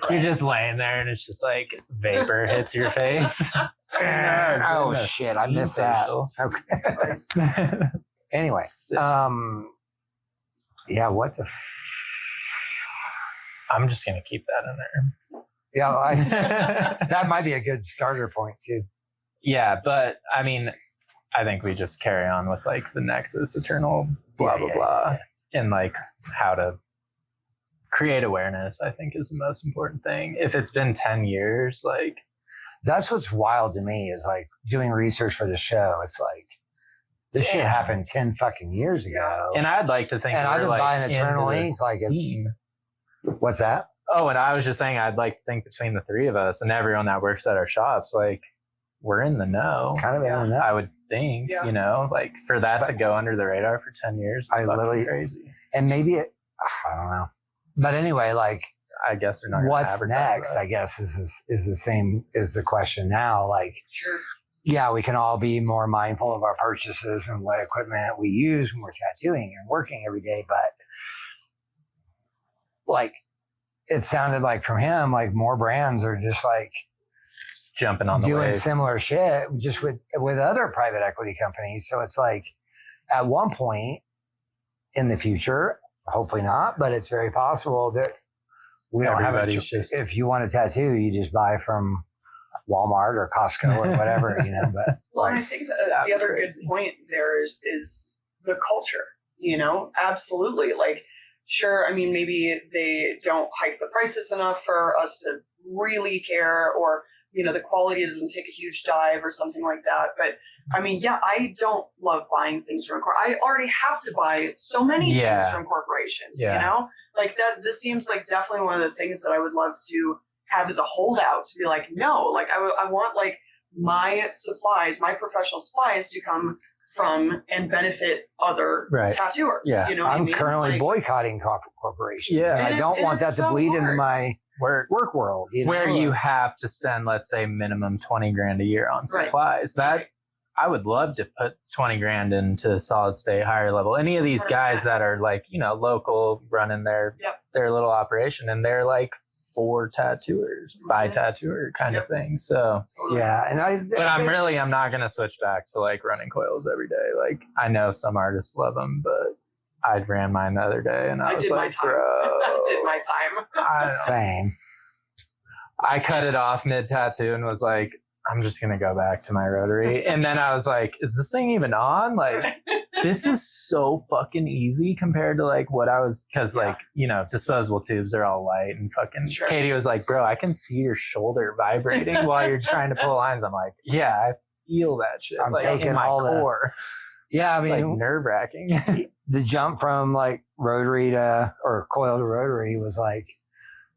Speaker 3: You're just laying there and it's just like vapor hits your face.
Speaker 1: Oh shit! I missed that. Okay. Anyway, yeah. What the?
Speaker 3: I'm just gonna keep that in there.
Speaker 1: Yeah, that might be a good starter point too.
Speaker 3: Yeah, but I mean, I think we just carry on with like the Nexus Eternal blah blah blah, and like how to create awareness. I think is the most important thing. If it's been 10 years, like
Speaker 1: that's what's wild to me is like doing research for the show. It's like this shit happened 10 fucking years ago,
Speaker 3: and I'd like to think.
Speaker 1: And I've been
Speaker 3: like
Speaker 1: buying Eternal
Speaker 3: into the
Speaker 1: Ink like it's.
Speaker 3: scene.
Speaker 1: What's that?
Speaker 3: Oh, and I was just saying, I'd like to think between the three of us and everyone that works at our shops, like we're in the know.
Speaker 1: Kind of in that.
Speaker 3: I would think, you know, like for that to go under the radar for 10 years, it's fucking crazy.
Speaker 1: And maybe I don't know. But anyway, like,
Speaker 3: I guess they're not.
Speaker 1: What's next? I guess is the same is the question now. Like,
Speaker 2: Sure.
Speaker 1: Yeah, we can all be more mindful of our purchases and what equipment we use when we're tattooing and working every day. But like, it sounded like from him, like more brands are just like
Speaker 3: jumping on the
Speaker 1: doing
Speaker 3: wave.
Speaker 1: similar shit just with other private equity companies. So it's like at one point in the future, hopefully not, but it's very possible that we don't have
Speaker 3: Everybody's just.
Speaker 1: if you want a tattoo, you just buy from Walmart or Costco or whatever, you know. But
Speaker 2: Well,
Speaker 1: like,
Speaker 2: and I think that the other good point there is the culture. You know, absolutely. Like, sure. I mean, maybe they don't hike the prices enough for us to really care, or you know, the quality doesn't take a huge dive or something like that. But I mean, yeah, I don't love buying things from. I already have to buy so many things from corporations. You know, like that. This seems like definitely one of the things that I would love to have as a holdout, to be like, no, like I want like my supplies, my professional supplies to come from and benefit other tattooers.
Speaker 1: Yeah,
Speaker 2: you know,
Speaker 1: I'm currently boycotting corporations.
Speaker 3: Yeah,
Speaker 1: and I don't want that to bleed into my work world. You know?
Speaker 3: Where you have to spend, let's say, minimum 20 grand a year on supplies. That I would love to put 20 grand into solid state, higher level. Any of these 100%. Guys that are like, you know, local, running their little operation, and they're like 4 tattooers, by tattooer kind of thing. So
Speaker 1: yeah, and
Speaker 3: I'm not gonna switch back to like running coils every day. Like I know some artists love them, but I ran mine the other day, and I was like, bro,
Speaker 2: I did my time.
Speaker 1: Same.
Speaker 3: I cut it off mid tattoo and was like, I'm just going to go back to my rotary. And then I was like, is this thing even on? Like, this is so fucking easy compared to like what I was, because like, you know, disposable tubes are all light and fucking Katie was like, bro, I can see your shoulder vibrating while you're trying to pull lines. I'm like, yeah, I feel that shit.
Speaker 1: I'm
Speaker 3: like
Speaker 1: taking
Speaker 3: in my
Speaker 1: all
Speaker 3: core.
Speaker 1: Yeah, I
Speaker 3: it's
Speaker 1: mean,
Speaker 3: like nerve wracking.
Speaker 1: The jump from like rotary to or coil to rotary was like,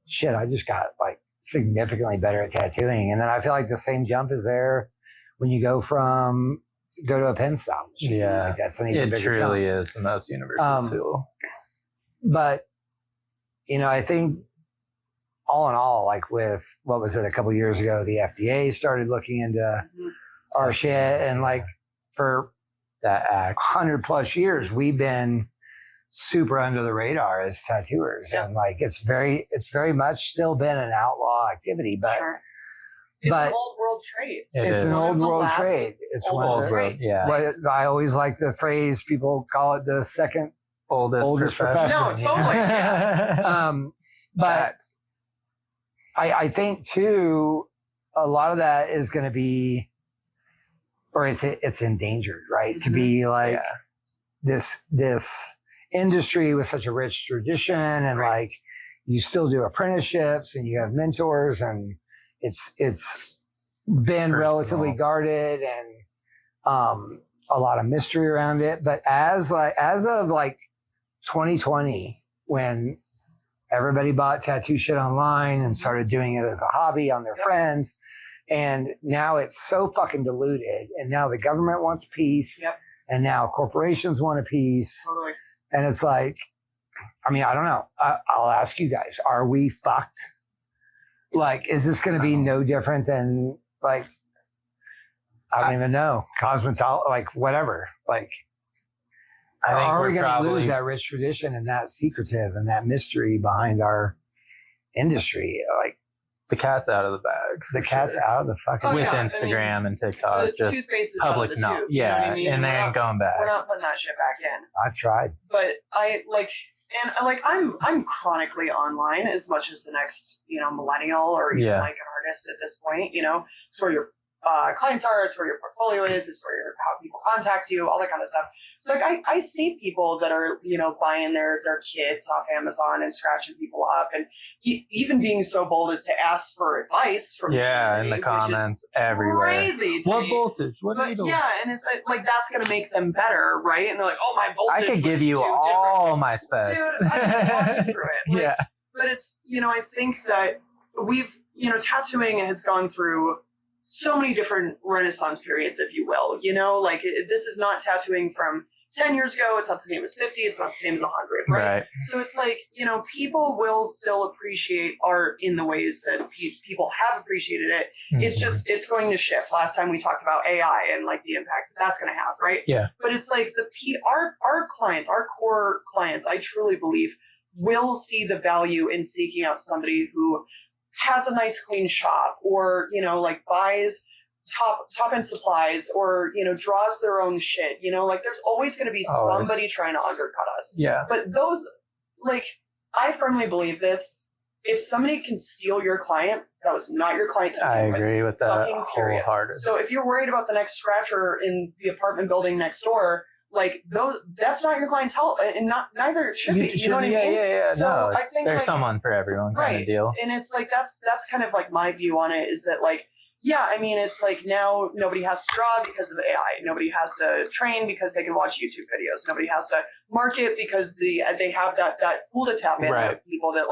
Speaker 1: shit, I just got like significantly better at tattooing. And then I feel like the same jump is there when you go to a pen style machine.
Speaker 3: Yeah,
Speaker 1: like that's an even bigger
Speaker 3: truly
Speaker 1: jump.
Speaker 3: is the most universal tool.
Speaker 1: But you know, I think all in all, like with what was it a couple years ago, the FDA started looking into our shit, and like for
Speaker 3: that
Speaker 1: 100+ years, we've been super under the radar as tattooers, and like it's very much still been an outlaw activity, but
Speaker 2: it's an old world trade.
Speaker 1: It's an old world trade. It's one of the what I always like the phrase, people call it the second oldest profession.
Speaker 2: No, totally.
Speaker 1: But I think too, a lot of that is going to be, or it's endangered, right? To be like this industry with such a rich tradition, and like you still do apprenticeships and you have mentors, and it's been relatively guarded and a lot of mystery around it. But as of 2020, when everybody bought tattoo shit online and started doing it as a hobby on their friends, and now it's so fucking diluted, and now the government wants a piece, and now corporations want a piece, and it's like, I mean, I don't know. I'll ask you guys: are we fucked? Like, is this going to be no different than like, I don't even know, cosmetology, like whatever, like.
Speaker 3: I think
Speaker 1: are
Speaker 3: we're
Speaker 1: we going to
Speaker 3: probably
Speaker 1: lose that rich tradition and that secretive and that mystery behind our industry? Like,
Speaker 3: the cat's out of the bag.
Speaker 1: the cat's out of the fucking
Speaker 3: with
Speaker 2: yeah.
Speaker 3: Instagram and TikTok,
Speaker 2: The
Speaker 3: just
Speaker 2: toothpaste is out of
Speaker 3: public
Speaker 2: the
Speaker 3: no,
Speaker 2: tube, you know what I mean?
Speaker 3: and they
Speaker 2: We're
Speaker 3: ain't
Speaker 2: not-
Speaker 3: going back.
Speaker 2: We're not putting that shit back in.
Speaker 1: I've tried.
Speaker 2: But I'm chronically online as much as the next, millennial or even like an artist at this point. It's where your clients are, it's where your portfolio is, it's where how people contact you, all that kind of stuff. So like I see people that are, buying their kits off Amazon and scratching people up, and even being so bold as to ask for advice from
Speaker 3: in the
Speaker 2: community, which is
Speaker 3: comments everywhere.
Speaker 2: crazy to
Speaker 3: What
Speaker 2: me.
Speaker 3: voltage? What
Speaker 2: But
Speaker 3: needle?
Speaker 2: yeah, and it's like that's gonna make them better, right? And they're like, oh, my voltage.
Speaker 3: I could give
Speaker 2: was
Speaker 3: you
Speaker 2: too
Speaker 3: all my specs.
Speaker 2: different. Dude, I can walk you through it. Like,
Speaker 3: Yeah.
Speaker 2: But it's, I think that we've, tattooing has gone through so many different renaissance periods, if you will. This is not tattooing from 10 years ago. It's not the same as 50. It's not the same as 100, right? So it's like, people will still appreciate art in the ways that people have appreciated it. It's just, it's going to shift. Last time we talked about AI and like the impact that's going to have, right?
Speaker 3: Yeah.
Speaker 2: But it's like our clients, our core clients, I truly believe will see the value in seeking out somebody who has a nice clean shop, or buys top end supplies, or draws their own shit. There's always going to be somebody trying to undercut us.
Speaker 3: Yeah.
Speaker 2: But those, I firmly believe this: if somebody can steal your client, that was not your client to
Speaker 3: I
Speaker 2: begin with.
Speaker 3: agree with that
Speaker 2: Fucking period.
Speaker 3: wholeheartedly.
Speaker 2: So if you're worried about the next scratcher in the apartment building next door, that's not your clientele, and neither should be. You know what I mean?
Speaker 3: Yeah.
Speaker 2: So
Speaker 3: No,
Speaker 2: I think
Speaker 3: there's someone for everyone kind of deal.
Speaker 2: And it's like that's kind of like my view on it, is that it's like now nobody has to draw because of AI. Nobody has to train because they can watch YouTube videos. Nobody has to market because they have that pool to tap in with people that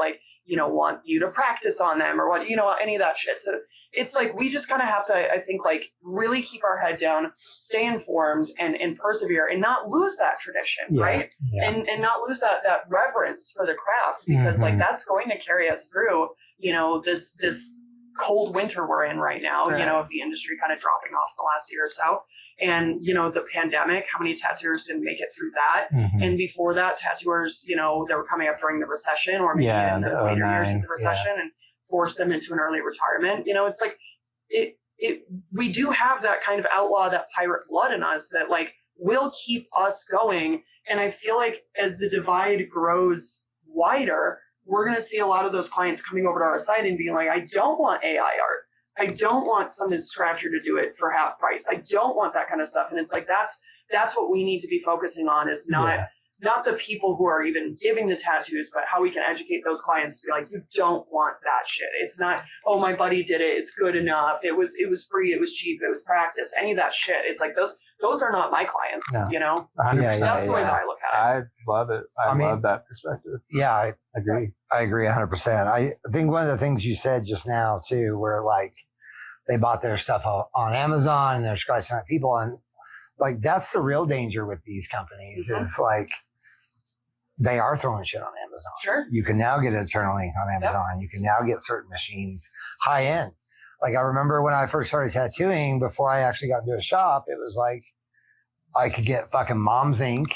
Speaker 2: want you to practice on them, or any of that shit. So it's like we just kind of have to, I think, really keep our head down, stay informed, and persevere, and not lose that tradition, right?
Speaker 3: Yeah.
Speaker 2: And not lose that reverence for the craft, because that's going to carry us through, this cold winter we're in right now, of the industry kind of dropping off the last year or so. And, the pandemic, how many tattooers didn't make it through that? And before that, tattooers, they were coming up during the recession, or maybe in the later years of the recession, and forced them into an early retirement. It's like, we do have that kind of outlaw, that pirate blood in us that will keep us going. And I feel like as the divide grows wider, we're going to see a lot of those clients coming over to our site and being like, I don't want AI art. I don't want some scratcher to do it for half price. I don't want that kind of stuff. And it's like, that's what we need to be focusing on, is not the people who are even giving the tattoos, but how we can educate those clients to be like, you don't want that shit. It's not, oh, my buddy did it, it's good enough. It was free, it was cheap, it was practice. Any of that shit. It's like those are not my clients,
Speaker 3: 100%.
Speaker 2: That's the way that I look at it.
Speaker 3: I love it. I love that perspective.
Speaker 1: Yeah, I
Speaker 3: agree.
Speaker 1: I agree 100%. I think one of the things you said just now too, where they bought their stuff on Amazon and they're scratching out people, and that's the real danger with these companies is they are throwing shit on Amazon.
Speaker 2: Sure.
Speaker 1: You can now get an Eternal Ink on Amazon. Yep. You can now get certain machines high end. I remember when I first started tattooing, before I actually got into a shop, it was I could get fucking Mom's ink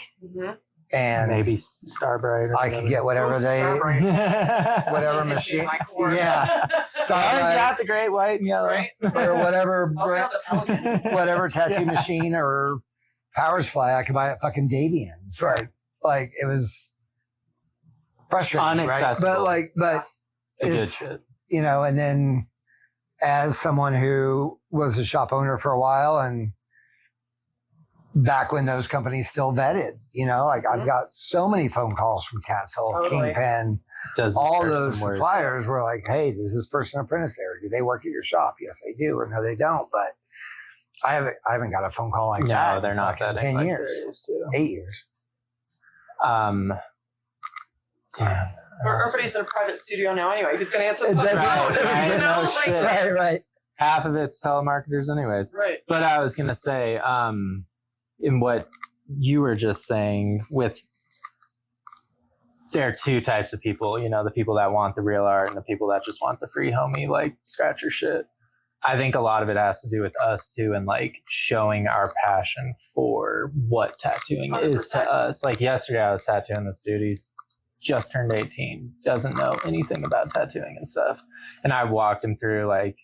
Speaker 1: and
Speaker 3: maybe Starbright.
Speaker 1: I could get whatever whatever machine. Yeah.
Speaker 3: Star's got the great white and yellow.
Speaker 2: Right.
Speaker 1: Or whatever tattoo machine or power supply I could buy at fucking Davian's.
Speaker 2: Sure.
Speaker 1: It was frustrating,
Speaker 3: unaccessible.
Speaker 1: Right? But it's,
Speaker 3: good shit.
Speaker 1: And then as someone who was a shop owner for a while and back when those companies still vetted, like I've got so many phone calls from Tassel,
Speaker 2: Totally.
Speaker 1: Kingpin,
Speaker 3: Does
Speaker 1: all
Speaker 3: person
Speaker 1: those
Speaker 3: work?
Speaker 1: suppliers were like, hey, does this person apprentice there? Do they work at your shop? Yes, they do. Or no, they don't. But I haven't got a phone call like that.
Speaker 3: No, they're
Speaker 1: in
Speaker 3: not
Speaker 1: fucking
Speaker 3: that
Speaker 1: 10
Speaker 3: like
Speaker 1: years,
Speaker 3: there used to.
Speaker 1: 8 years.
Speaker 3: Damn.
Speaker 2: Everybody's in a private studio now anyway. Who's going to answer the phone?
Speaker 3: Right,
Speaker 2: You know,
Speaker 3: no
Speaker 2: like-
Speaker 3: shit.
Speaker 1: Right.
Speaker 3: Half of it's telemarketers anyways.
Speaker 2: Right.
Speaker 3: But I was going to say, in what you were just saying with, there are two types of people, the people that want the real art and the people that just want the free homie, like scratcher shit. I think a lot of it has to do with us too, and like showing our passion for what tattooing is to
Speaker 2: 100%.
Speaker 3: us. Like yesterday I was tattooing this dude. He's just turned 18, doesn't know anything about tattooing and stuff. And I walked him through like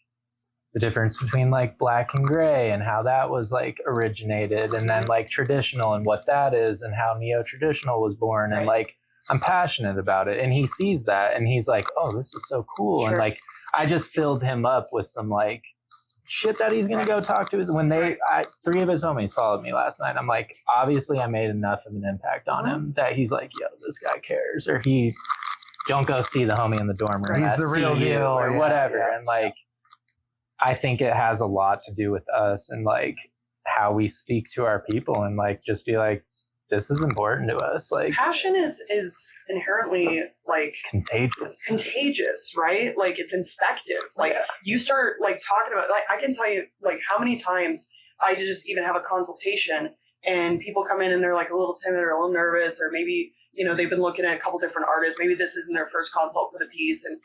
Speaker 3: the difference between like black and gray and how that was like originated, and then like traditional and what that is and how neo-traditional was born. And like, I'm passionate about it. And he sees that and he's like, oh, this is so cool.
Speaker 2: Sure.
Speaker 3: And like, I just filled him up with some like shit that he's going to go talk to. Is when three of his homies followed me last night. I'm like, obviously I made enough of an impact on him that he's like, yo, this guy cares. Or he, don't go see the homie in the dorm room.
Speaker 1: He's
Speaker 3: at
Speaker 1: the real
Speaker 3: CU
Speaker 1: deal,
Speaker 3: or
Speaker 1: yeah,
Speaker 3: whatever.
Speaker 1: yeah.
Speaker 3: And like, I think it has a lot to do with us and like how we speak to our people and like just be like, this is important to us. Like,
Speaker 2: Passion is inherently like
Speaker 3: contagious,
Speaker 2: right? Like it's infective. Like you start like talking about, like I can tell you like how many times I just even have a consultation and people come in and they're like a little timid or a little nervous, or maybe, they've been looking at a couple different artists. Maybe this isn't their first consult for the piece. And,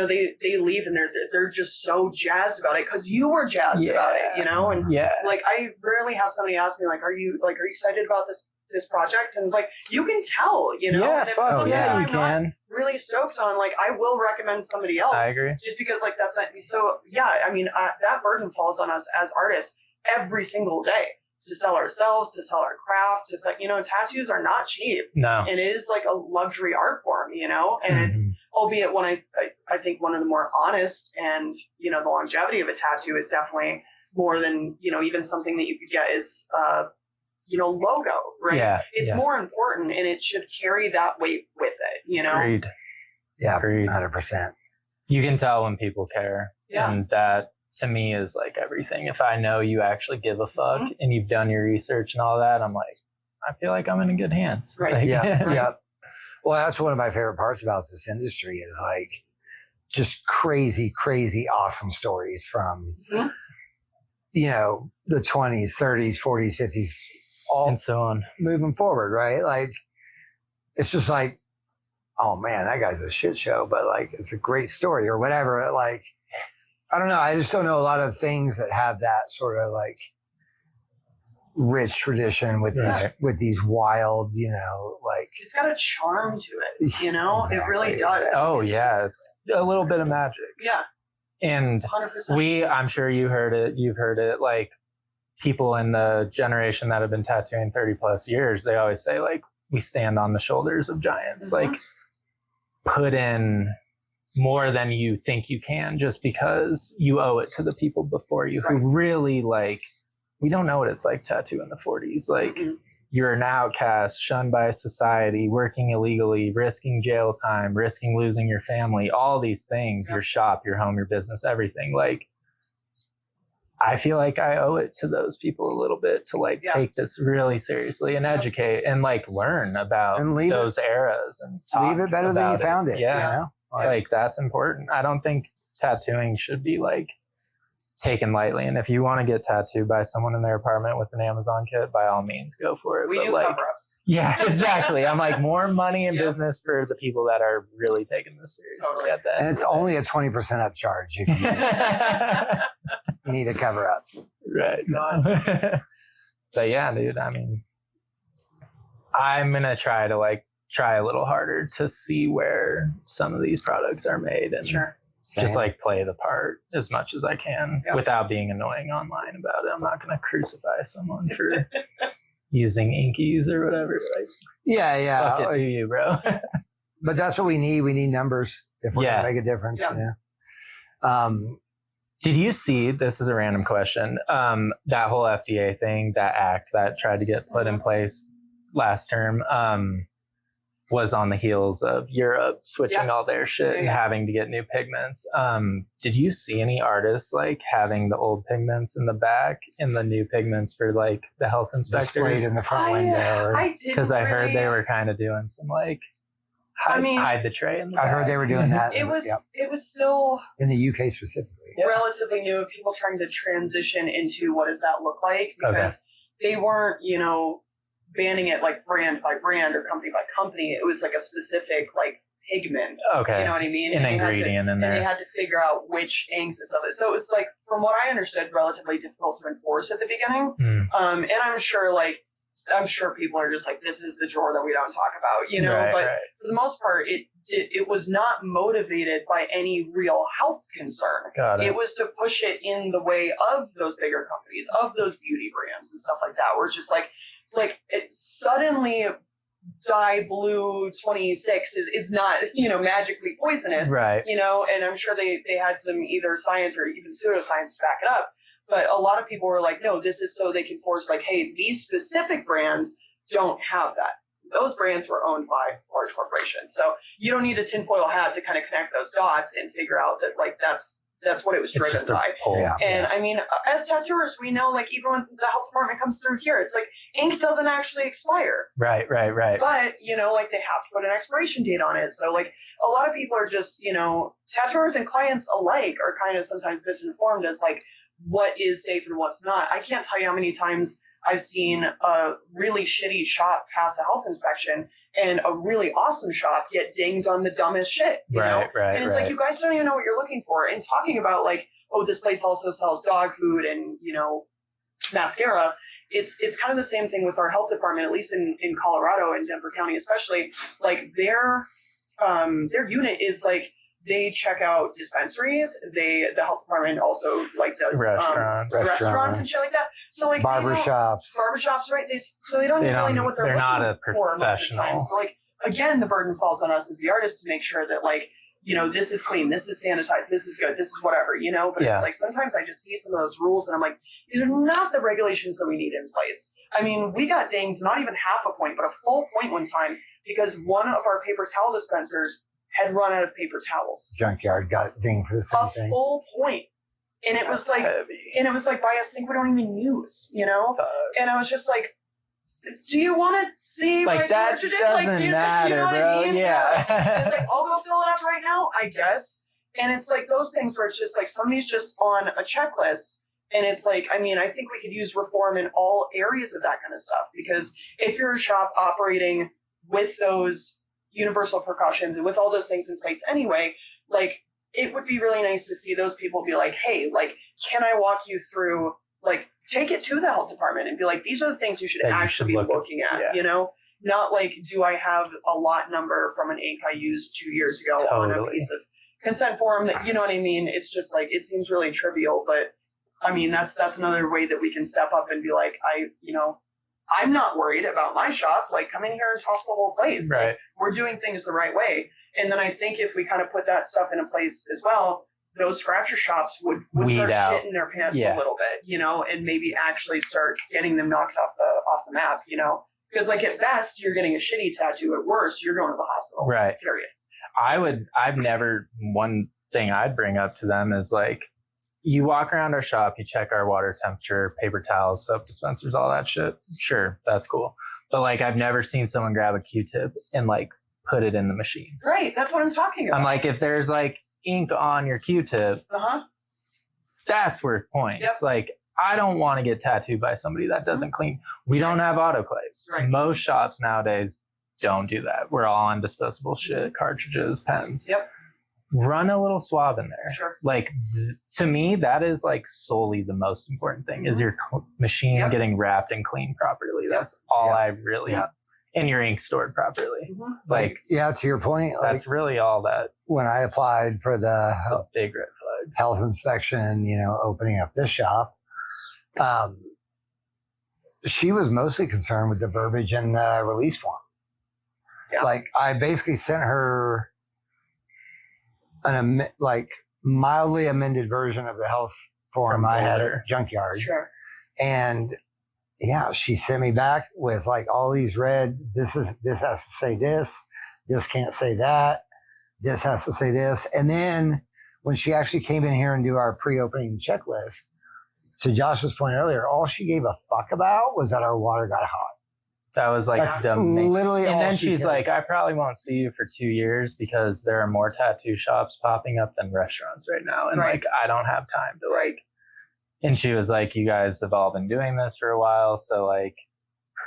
Speaker 2: they leave and they're just so jazzed about it because you were jazzed about it, And like, I rarely have somebody ask me like, are you excited about this project? And like, you can tell,
Speaker 3: Yeah,
Speaker 2: and if
Speaker 3: fuck
Speaker 2: it's something
Speaker 3: yeah,
Speaker 2: that
Speaker 3: you
Speaker 2: I'm not
Speaker 3: can.
Speaker 2: really stoked on, like, I will recommend somebody else.
Speaker 3: I agree.
Speaker 2: Just because like that's not, so yeah, I mean, that burden falls on us as artists every single day to sell ourselves, to sell our craft. Just like, tattoos are not cheap.
Speaker 3: No.
Speaker 2: It is like a luxury art form, and it's, albeit when I think one of the more honest and, the longevity of a tattoo is definitely more than, even something that you could get is, logo, right?
Speaker 3: Yeah.
Speaker 2: It's more important and it should carry that weight with it,
Speaker 3: Agreed.
Speaker 1: Yeah,
Speaker 3: Agreed.
Speaker 1: 100%.
Speaker 3: You can tell when people care.
Speaker 2: Yeah.
Speaker 3: And that to me is like everything. If I know you actually give a fuck and you've done your research and all that, I'm like, I feel like I'm in good hands.
Speaker 2: Right.
Speaker 3: Like,
Speaker 1: Yeah. Well, that's one of my favorite parts about this industry is like just crazy, crazy, awesome stories from, the 20s, 30s, 40s, 50s, all
Speaker 3: And so on.
Speaker 1: moving forward, right? Like, it's just like, oh man, that guy's a shit show, but like, it's a great story or whatever. Like, I don't know. I just don't know a lot of things that have that sort of like rich tradition with these wild, like
Speaker 2: it's got a charm to it,
Speaker 1: Exactly.
Speaker 2: It really does.
Speaker 3: Oh
Speaker 2: It's
Speaker 3: yeah.
Speaker 2: just-
Speaker 3: It's a little bit of magic.
Speaker 2: yeah,
Speaker 3: And
Speaker 2: 100%.
Speaker 3: I'm sure you've heard it, like people in the generation that have been tattooing 30 plus years, they always say like, we stand on the shoulders of giants. Like put in more than you think you can just because you owe it to the people before you who really like, we don't know what it's like tattoo in the 40s. Like you're an outcast, shunned by society, working illegally, risking jail time, risking losing your family, all these things, your shop, your home, your business, everything. Like, I feel like I owe it to those people a little bit to like take this really seriously and educate and like learn about those eras and
Speaker 1: leave it better than you found it.
Speaker 3: Yeah. Like that's important. I don't think tattooing should be like taken lightly. And if you want to get tattooed by someone in their apartment with an Amazon kit, by all means, go for it.
Speaker 2: We
Speaker 3: But
Speaker 2: do
Speaker 3: like,
Speaker 2: cover-ups.
Speaker 3: yeah, exactly. I'm like more money in business for the people that are really taking this seriously at that.
Speaker 1: And it's only a 20% upcharge if you need a cover up.
Speaker 3: Right. But yeah, dude, I mean, I'm going to try a little harder to see where some of these products are made and just like play the part as much as I can without being annoying online about it. I'm not going to crucify someone for using inkies or whatever. Like, fuck it, do you, bro?
Speaker 1: But that's what we need. We need numbers if we're going to make a difference.
Speaker 3: Did you see, this is a random question, that whole FDA thing, that act that tried to get put in place last term, was on the heels of Europe switching all their shit and having to get new pigments. Did you see any artists like having the old pigments in the back and the new pigments for like the health inspectors
Speaker 1: displayed in the front window?
Speaker 3: Because I heard they were kind of doing some like hide the tray in the back.
Speaker 1: I heard they were doing that.
Speaker 2: It was still
Speaker 1: in the UK specifically.
Speaker 2: relatively new. People trying to transition into what does that look like, because they weren't, banning it like brand by brand or company by company. It was like a specific like pigment.
Speaker 3: Okay.
Speaker 2: You know what I mean?
Speaker 3: An ingredient in there. And
Speaker 2: they had to figure out which inks and stuff. So it was like, from what I understood, relatively difficult to enforce at the beginning. And I'm sure people are just like, this is the drawer that we don't talk about, but for the most part, it was not motivated by any real health concern. It was to push it in the way of those bigger companies, of those beauty brands and stuff like that, where it's just like it suddenly dye blue 26 is not, magically poisonous, and I'm sure they had some either science or even pseudoscience to back it up. But a lot of people were like, no, this is so they can force like, hey, these specific brands don't have that. Those brands were owned by large corporations. So you don't need a tinfoil hat to kind of connect those dots and figure out that like that's what it was driven by. And I mean, as tattooers, we know like even when the health department comes through here, it's like ink doesn't actually expire. Right. But, like they have to put an expiration date on it. So like a lot of people are just, tattooers and clients alike are kind of sometimes misinformed as like what is safe and what's not. I can't tell you how many times I've seen a really shitty shop pass a health inspection and a really awesome shop get dinged on the dumbest shit, you know? And it's like, you guys don't even know what you're looking for. And talking about like, oh, this place also sells dog food and, mascara. It's kind of the same thing with our health department, at least in Colorado and Denver County, especially. Like their unit is like, they check out dispensaries. The health department also like does restaurants and shit like that. So like barbershops, right? They don't even really know what they're
Speaker 3: not
Speaker 2: looking
Speaker 3: a
Speaker 2: for
Speaker 3: professional.
Speaker 2: Most of the time. So like again, the burden falls on us as the artists to make sure that like this is clean, this is sanitized, this is good, this is whatever, But it's like sometimes I just see some of those rules and I'm like, these are not the regulations that we need in place. I mean, we got dinged not even half a point, but a full point one time because one of our paper towel dispensers had run out of paper towels.
Speaker 1: Junkyard got dinged for the same thing.
Speaker 2: A full point. And it was like, by a sink we don't even use, And I was just like, do you want to see
Speaker 3: like that doesn't matter, bro.
Speaker 2: I mean? It's like, I'll go fill it up right now, I guess. And it's like those things where it's just like somebody's just on a checklist. And it's like, I mean, I think we could use reform in all areas of that kind of stuff. Because if you're a shop operating with those universal precautions and with all those things in place anyway, like it would be really nice to see those people be like, hey, like, can I walk you through, like, take it to the health department and be like, these are the things you should actually be looking at, Not like, do I have a lot number from an ink I used 2 years ago on a piece of consent form that, you know what I mean? It's just like, it seems really trivial, but I mean, that's another way that we can step up and be like, I'm not worried about my shop. Like, come in here and toss the whole place.
Speaker 3: Right.
Speaker 2: Like, we're doing things the right way. And then I think if we kind of put that stuff into place as well, those scratcher shops would start shitting their pants a little bit, and maybe actually start getting them knocked off the map, Because like at best you're getting a shitty tattoo. At worst you're going to the hospital. Right. Period.
Speaker 3: One thing I'd bring up to them is like, you walk around our shop, you check our water temperature, paper towels, soap dispensers, all that shit. Sure, that's cool. But like, I've never seen someone grab a Q-tip and like put it in the machine.
Speaker 2: Right, that's what I'm talking about.
Speaker 3: I'm like, if there's like ink on your Q-tip, that's worth points. Yep. Like, I don't want to get tattooed by somebody that doesn't clean. We don't have autoclaves. Right. Most shops nowadays don't do that. We're all on disposable shit, cartridges, pens.
Speaker 2: Yep.
Speaker 3: Run a little swab in there.
Speaker 2: Sure.
Speaker 3: Like, to me, that is like solely the most important thing is your machine getting wrapped and cleaned properly. That's all I really, and your ink stored properly. Like,
Speaker 1: to your point,
Speaker 3: that's really all that.
Speaker 1: When I applied for the
Speaker 3: big red flag
Speaker 1: health inspection, opening up this shop, she was mostly concerned with the verbiage in the release form. Yeah. Like, I basically sent her mildly amended version of the health form
Speaker 3: From
Speaker 1: I had
Speaker 3: Boulder.
Speaker 1: at Junkyard.
Speaker 2: Sure.
Speaker 1: And yeah, she sent me back with like all these red, this has to say this can't say that, this has to say this. And then when she actually came in here and do our pre-opening checklist, to Josh's point earlier, all she gave a fuck about was that our water got hot.
Speaker 3: That was like
Speaker 1: That's
Speaker 3: the main.
Speaker 1: literally
Speaker 3: And
Speaker 1: all
Speaker 3: then
Speaker 1: she
Speaker 3: she's
Speaker 1: cared.
Speaker 3: like, I probably won't see you for 2 years because there are more tattoo shops popping up than restaurants right now. And
Speaker 2: Right.
Speaker 3: like, I don't have time to like, and she was like, you guys have all been doing this for a while. So like,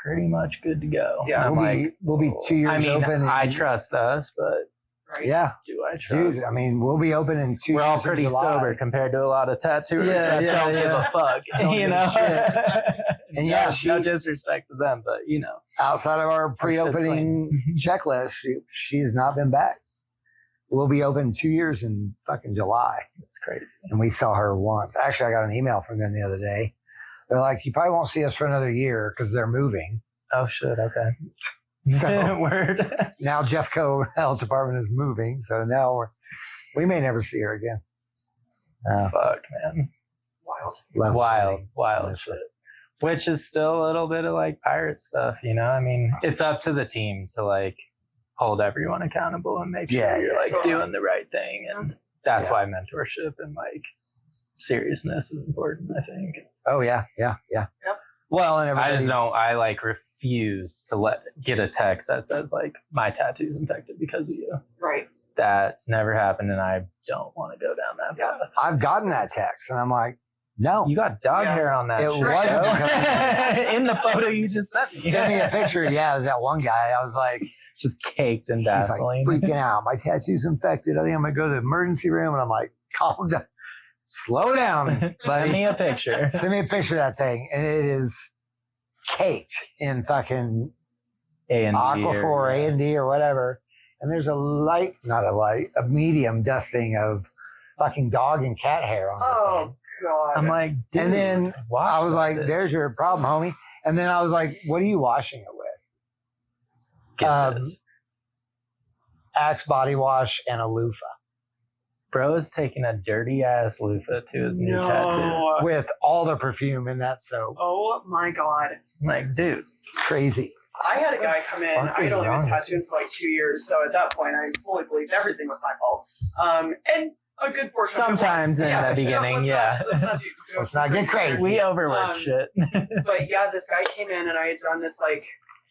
Speaker 3: pretty much good to go.
Speaker 2: Yeah.
Speaker 3: And I'm
Speaker 1: we'll be 2 years
Speaker 3: I mean,
Speaker 1: open. and-
Speaker 3: I trust us, but
Speaker 2: Right.
Speaker 1: Yeah,
Speaker 3: do I trust?
Speaker 1: dude. I mean, we'll be open in 2 years.
Speaker 3: We're all
Speaker 1: in
Speaker 3: pretty
Speaker 1: July.
Speaker 3: sober compared to a lot of tattooers that don't give a fuck.
Speaker 1: Don't
Speaker 3: You
Speaker 1: give a
Speaker 3: know?
Speaker 1: shit. And yeah,
Speaker 3: no disrespect to them, but you know.
Speaker 1: Outside of our pre-opening checklist, she's not been back. We'll be open 2 years in fucking July.
Speaker 3: It's crazy.
Speaker 1: And we saw her once. Actually, I got an email from them the other day. They're like, you probably won't see us for another year because they're moving.
Speaker 3: Oh shit, okay.
Speaker 1: So
Speaker 3: Word.
Speaker 1: now Jeffco Health Department is moving. So now we may never see her again.
Speaker 3: Fuck, man.
Speaker 2: Wild.
Speaker 3: Wild
Speaker 1: Honestly.
Speaker 3: shit. Which is still a little bit of like pirate stuff, you know? I mean, it's up to the team to like hold everyone accountable and make sure
Speaker 1: Yeah,
Speaker 3: you're
Speaker 1: yeah,
Speaker 3: like doing the right thing. And that's
Speaker 1: Yeah.
Speaker 3: why mentorship and like seriousness is important, I think.
Speaker 1: Oh, yeah. Yep. Well, and
Speaker 3: I
Speaker 1: everybody.
Speaker 3: just don't, I like refuse to get a text that says like my tattoo's infected because of you.
Speaker 2: Right.
Speaker 3: That's never happened and I don't want to go down that
Speaker 2: Yeah.
Speaker 3: path.
Speaker 1: I've gotten that text and I'm like, no.
Speaker 3: You got dog
Speaker 2: Yeah.
Speaker 3: hair on that
Speaker 1: It
Speaker 3: shit,
Speaker 1: wasn't
Speaker 3: yo.
Speaker 1: because-
Speaker 3: in the photo you just sent me.
Speaker 1: Send me a picture. Yeah, it was that one guy. I was like,
Speaker 3: Just caked in
Speaker 1: he's like
Speaker 3: Vaseline.
Speaker 1: freaking out. My tattoo's infected. I think I'm going to go to the emergency room. And I'm like, calm down. Slow down,
Speaker 3: Send
Speaker 1: buddy.
Speaker 3: me a picture.
Speaker 1: Send me a picture of that thing. And it is caked in fucking
Speaker 3: A&D
Speaker 1: Aquaphor,
Speaker 3: or-
Speaker 1: A&D or whatever. And there's a medium dusting of fucking dog and cat hair on the
Speaker 2: Oh
Speaker 1: thing.
Speaker 2: God.
Speaker 3: I'm like, dude,
Speaker 1: And then
Speaker 3: wash
Speaker 1: I was
Speaker 3: that
Speaker 1: like,
Speaker 3: bitch.
Speaker 1: there's your problem, homie. And then I was like, what are you washing it with?
Speaker 3: Get this.
Speaker 1: Axe body wash and a loofah
Speaker 3: Bro is taking a dirty ass loofah to his new tattoo.
Speaker 2: No.
Speaker 1: with all the perfume in that soap.
Speaker 2: Oh my God.
Speaker 3: I'm like, dude,
Speaker 1: Crazy.
Speaker 2: I had a guy come in.
Speaker 3: Fuck
Speaker 2: I had
Speaker 3: is
Speaker 2: only been
Speaker 3: wrong with
Speaker 2: tattooing for like 2 years, so at that point, I fully believed everything was my fault. And a good portion. of it was.
Speaker 3: Sometimes in the beginning, yeah.
Speaker 1: Let's not get crazy.
Speaker 3: we overwork
Speaker 2: Um,
Speaker 3: shit.
Speaker 2: But yeah, this guy came in and I had done this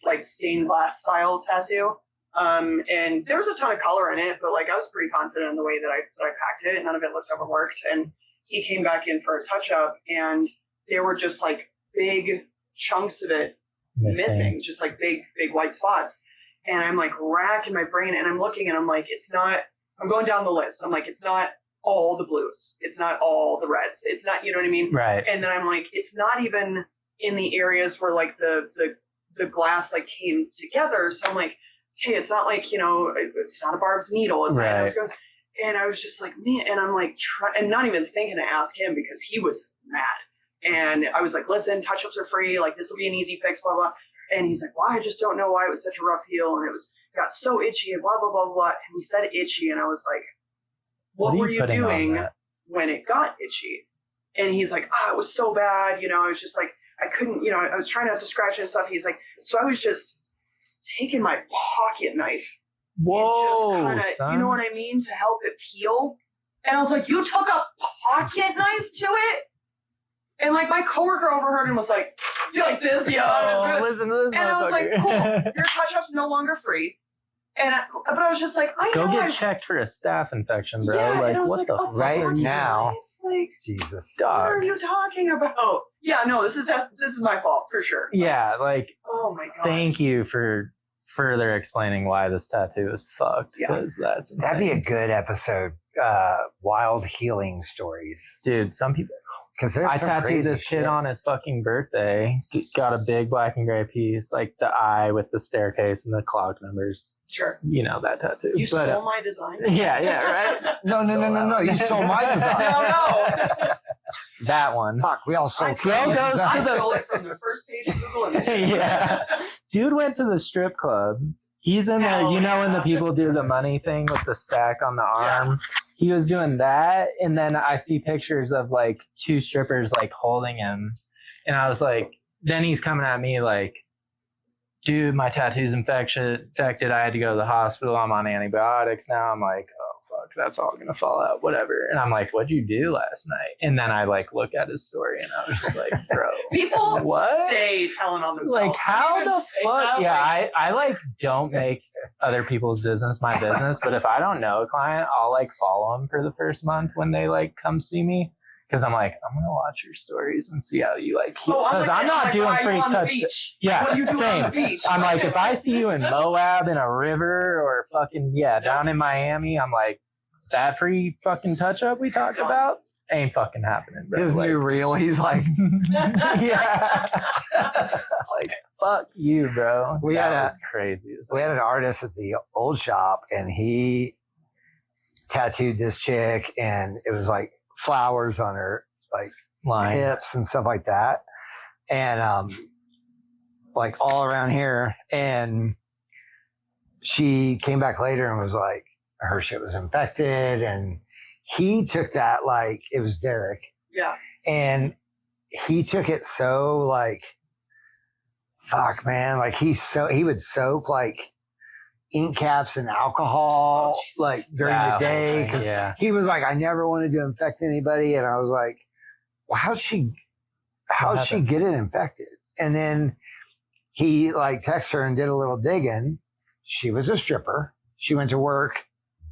Speaker 2: like stained glass style tattoo. And there was a ton of color in it, but like I was pretty confident in the way that I packed it. None of it looked overworked. And he came back in for a touch up, and there were just like big chunks of it missing, just like big white spots. And I'm like racking my brain, and I'm looking, and I'm like, it's not. I'm going down the list. I'm like, it's not all the blues. It's not all the reds. It's not, you know what I mean?
Speaker 3: Right.
Speaker 2: And then I'm like, it's not even in the areas where like the glass like came together. So I'm like, hey, it's not like, you know, it's not a barb's needle. It's not,
Speaker 3: Right.
Speaker 2: and I was just like, man, and I'm like, and not even thinking to ask him because he was mad. And I was like, listen, touch-ups are free. Like, this will be an easy fix, blah, blah. And he's like, well, I just don't know why it was such a rough heal. And got so itchy and blah, blah, blah, blah. And he said itchy. And I was like, what
Speaker 3: are
Speaker 2: were you
Speaker 3: putting on
Speaker 2: doing
Speaker 3: that?
Speaker 2: when it got itchy? And he's like, it was so bad. You know, I was just like, I couldn't, you know, I was trying not to scratch and stuff. He's like, so I was just taking my pocket knife
Speaker 3: Whoa,
Speaker 2: and just
Speaker 3: son.
Speaker 2: you know what I mean, to help it peel. And I was like, you took a pocket knife to it? And like my coworker overheard and was like this,
Speaker 3: Yo, listen to this
Speaker 2: and I was like,
Speaker 3: motherfucker.
Speaker 2: cool, your touch-up's no longer free. But I was just like, I
Speaker 3: Go
Speaker 2: know
Speaker 3: get
Speaker 2: I-
Speaker 3: checked for a staph infection, bro.
Speaker 2: Yeah,
Speaker 3: like,
Speaker 2: and I was
Speaker 3: what
Speaker 2: like,
Speaker 3: the
Speaker 2: a
Speaker 3: fuck
Speaker 1: Right
Speaker 3: are
Speaker 2: pocket
Speaker 3: you
Speaker 1: now.
Speaker 2: knife? Like,
Speaker 1: Jesus.
Speaker 2: what
Speaker 3: dog?
Speaker 2: are you talking about? Yeah, no, this is my fault for sure.
Speaker 3: Yeah, like,
Speaker 2: Oh my God.
Speaker 3: thank you for further explaining why this tattoo is fucked,
Speaker 2: Yeah.
Speaker 3: because that's insane.
Speaker 1: That'd be a good episode. Wild healing stories.
Speaker 3: Dude, some people.
Speaker 1: Because there's
Speaker 3: I
Speaker 1: some
Speaker 3: tattooed
Speaker 1: crazy
Speaker 3: this kid
Speaker 1: shit.
Speaker 3: on his fucking birthday. Got a big black and gray piece, like the eye with the staircase and the clock numbers.
Speaker 2: Sure.
Speaker 3: You know that tattoo.
Speaker 2: You
Speaker 3: But,
Speaker 2: stole my design?
Speaker 3: yeah, right?
Speaker 1: No. You stole my design.
Speaker 2: No.
Speaker 3: That one.
Speaker 1: Fuck, we all stole
Speaker 2: I
Speaker 1: Frank's
Speaker 3: goes
Speaker 1: design.
Speaker 2: I
Speaker 3: to the-
Speaker 2: stole it from the first page of Google Images.
Speaker 3: Yeah. Dude went to the strip club. He's in there,
Speaker 2: Hell
Speaker 3: you know, when the
Speaker 2: yeah.
Speaker 3: people do the money thing with the stack on the arm. he was doing that, and then I see pictures of like 2 strippers like holding him, and I was like, then he's coming at me like, dude, my tattoo's infected. I had to go to the hospital. I'm on antibiotics now. I'm like, oh fuck, that's all gonna fall out, whatever. And I'm like, what'd you do last night? And then I like look at his story, and I was just like, bro,
Speaker 2: People
Speaker 3: what?
Speaker 2: stay telling on themselves.
Speaker 3: Like, how
Speaker 2: Even
Speaker 3: the
Speaker 2: say
Speaker 3: fuck?
Speaker 2: that,
Speaker 3: Yeah,
Speaker 2: like,
Speaker 3: I like don't make other people's business my business, but if I don't know a client, I'll like follow them for the first month when they like come see me. Because I'm like, I'm gonna watch your stories and see how you like. Because I'm not doing free touch. Yeah,
Speaker 2: what are you doing
Speaker 3: same.
Speaker 2: on the beach?
Speaker 3: I'm like, if I see you in Moab in a river or fucking down in Miami, I'm like, that free fucking touch up we talked about ain't fucking happening, bro.
Speaker 1: His
Speaker 3: like,
Speaker 1: new reel, he's like,
Speaker 3: yeah, like fuck you, bro.
Speaker 1: We
Speaker 3: That
Speaker 1: had
Speaker 3: was crazy.
Speaker 1: we had an artist at the old shop, and he tattooed this chick, and it was like flowers on her like
Speaker 3: line.
Speaker 1: hips and stuff like that, and like all around here. And she came back later and was like, her shit was infected, and he took that like it was Derek,
Speaker 2: Yeah.
Speaker 1: and he took it so like, fuck, man, like he would soak like ink caps in alcohol like during the day, because he was like, I never wanted to infect anybody. And I was like, well, how'd she get it infected? And then he like texted her and did a little digging. She was a stripper. She went to work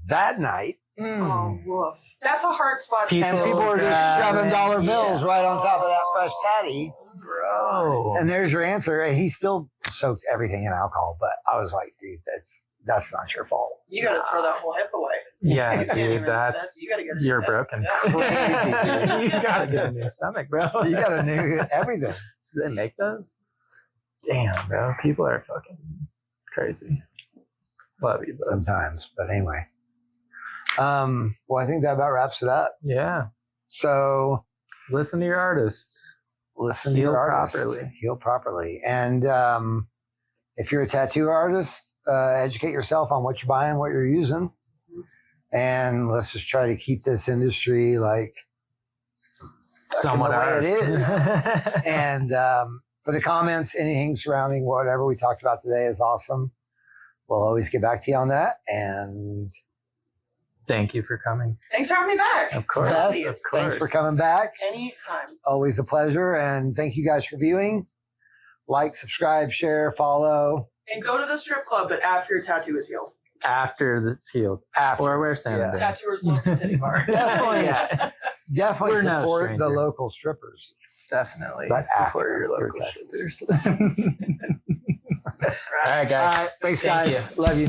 Speaker 1: that night.
Speaker 2: Oh, woof. That's a hard spot.
Speaker 1: And people were just shoving dollar bills right on top of that fresh tatty.
Speaker 3: Bro.
Speaker 1: And there's your answer. And he still soaked everything in alcohol. But I was like, dude, that's not your fault.
Speaker 2: You gotta throw that whole hip away.
Speaker 3: Yeah,
Speaker 2: You can't
Speaker 3: dude,
Speaker 2: even-
Speaker 3: that's
Speaker 2: you gotta get
Speaker 3: you're
Speaker 2: it.
Speaker 3: broken.
Speaker 2: That's-
Speaker 1: Crazy,
Speaker 3: You gotta get a new stomach, bro.
Speaker 1: You got to know everything.
Speaker 3: Do they make those? Damn, bro. People are fucking crazy. Love you, bro.
Speaker 1: Sometimes. But anyway. Well, I think that about wraps it up.
Speaker 3: Yeah.
Speaker 1: So
Speaker 3: Listen to your artists.
Speaker 1: listen to
Speaker 3: Heal
Speaker 1: your artist.
Speaker 3: properly.
Speaker 1: Heal properly. And if you're a tattoo artist, educate yourself on what you're buying, what you're using. And let's just try to keep this industry like
Speaker 3: Somewhat
Speaker 1: the way
Speaker 3: ours.
Speaker 1: it is. And for the comments, anything surrounding whatever we talked about today is awesome. We'll always get back to you on that. And
Speaker 3: Thank you for coming.
Speaker 2: Thanks for having me back.
Speaker 3: Of course.
Speaker 1: Beth,
Speaker 3: Of
Speaker 1: thanks for
Speaker 3: course.
Speaker 1: coming back.
Speaker 2: Anytime.
Speaker 1: Always a pleasure. And thank you guys for viewing. Like, subscribe, share, follow.
Speaker 2: And go to the strip club, but after your tattoo is healed.
Speaker 3: After it's healed.
Speaker 1: After.
Speaker 3: Or wear Santa
Speaker 1: Yeah.
Speaker 3: Band.
Speaker 2: Tattooers local titty bar.
Speaker 1: Definitely.
Speaker 3: Yeah.
Speaker 1: Definitely
Speaker 3: We're no
Speaker 1: support the
Speaker 3: stranger.
Speaker 1: local strippers.
Speaker 3: Definitely.
Speaker 1: But
Speaker 3: Support
Speaker 1: after
Speaker 3: your local
Speaker 1: tattoos.
Speaker 3: shippers. All right, guys.
Speaker 1: All right. Thanks,
Speaker 3: Thank
Speaker 1: guys. Love you.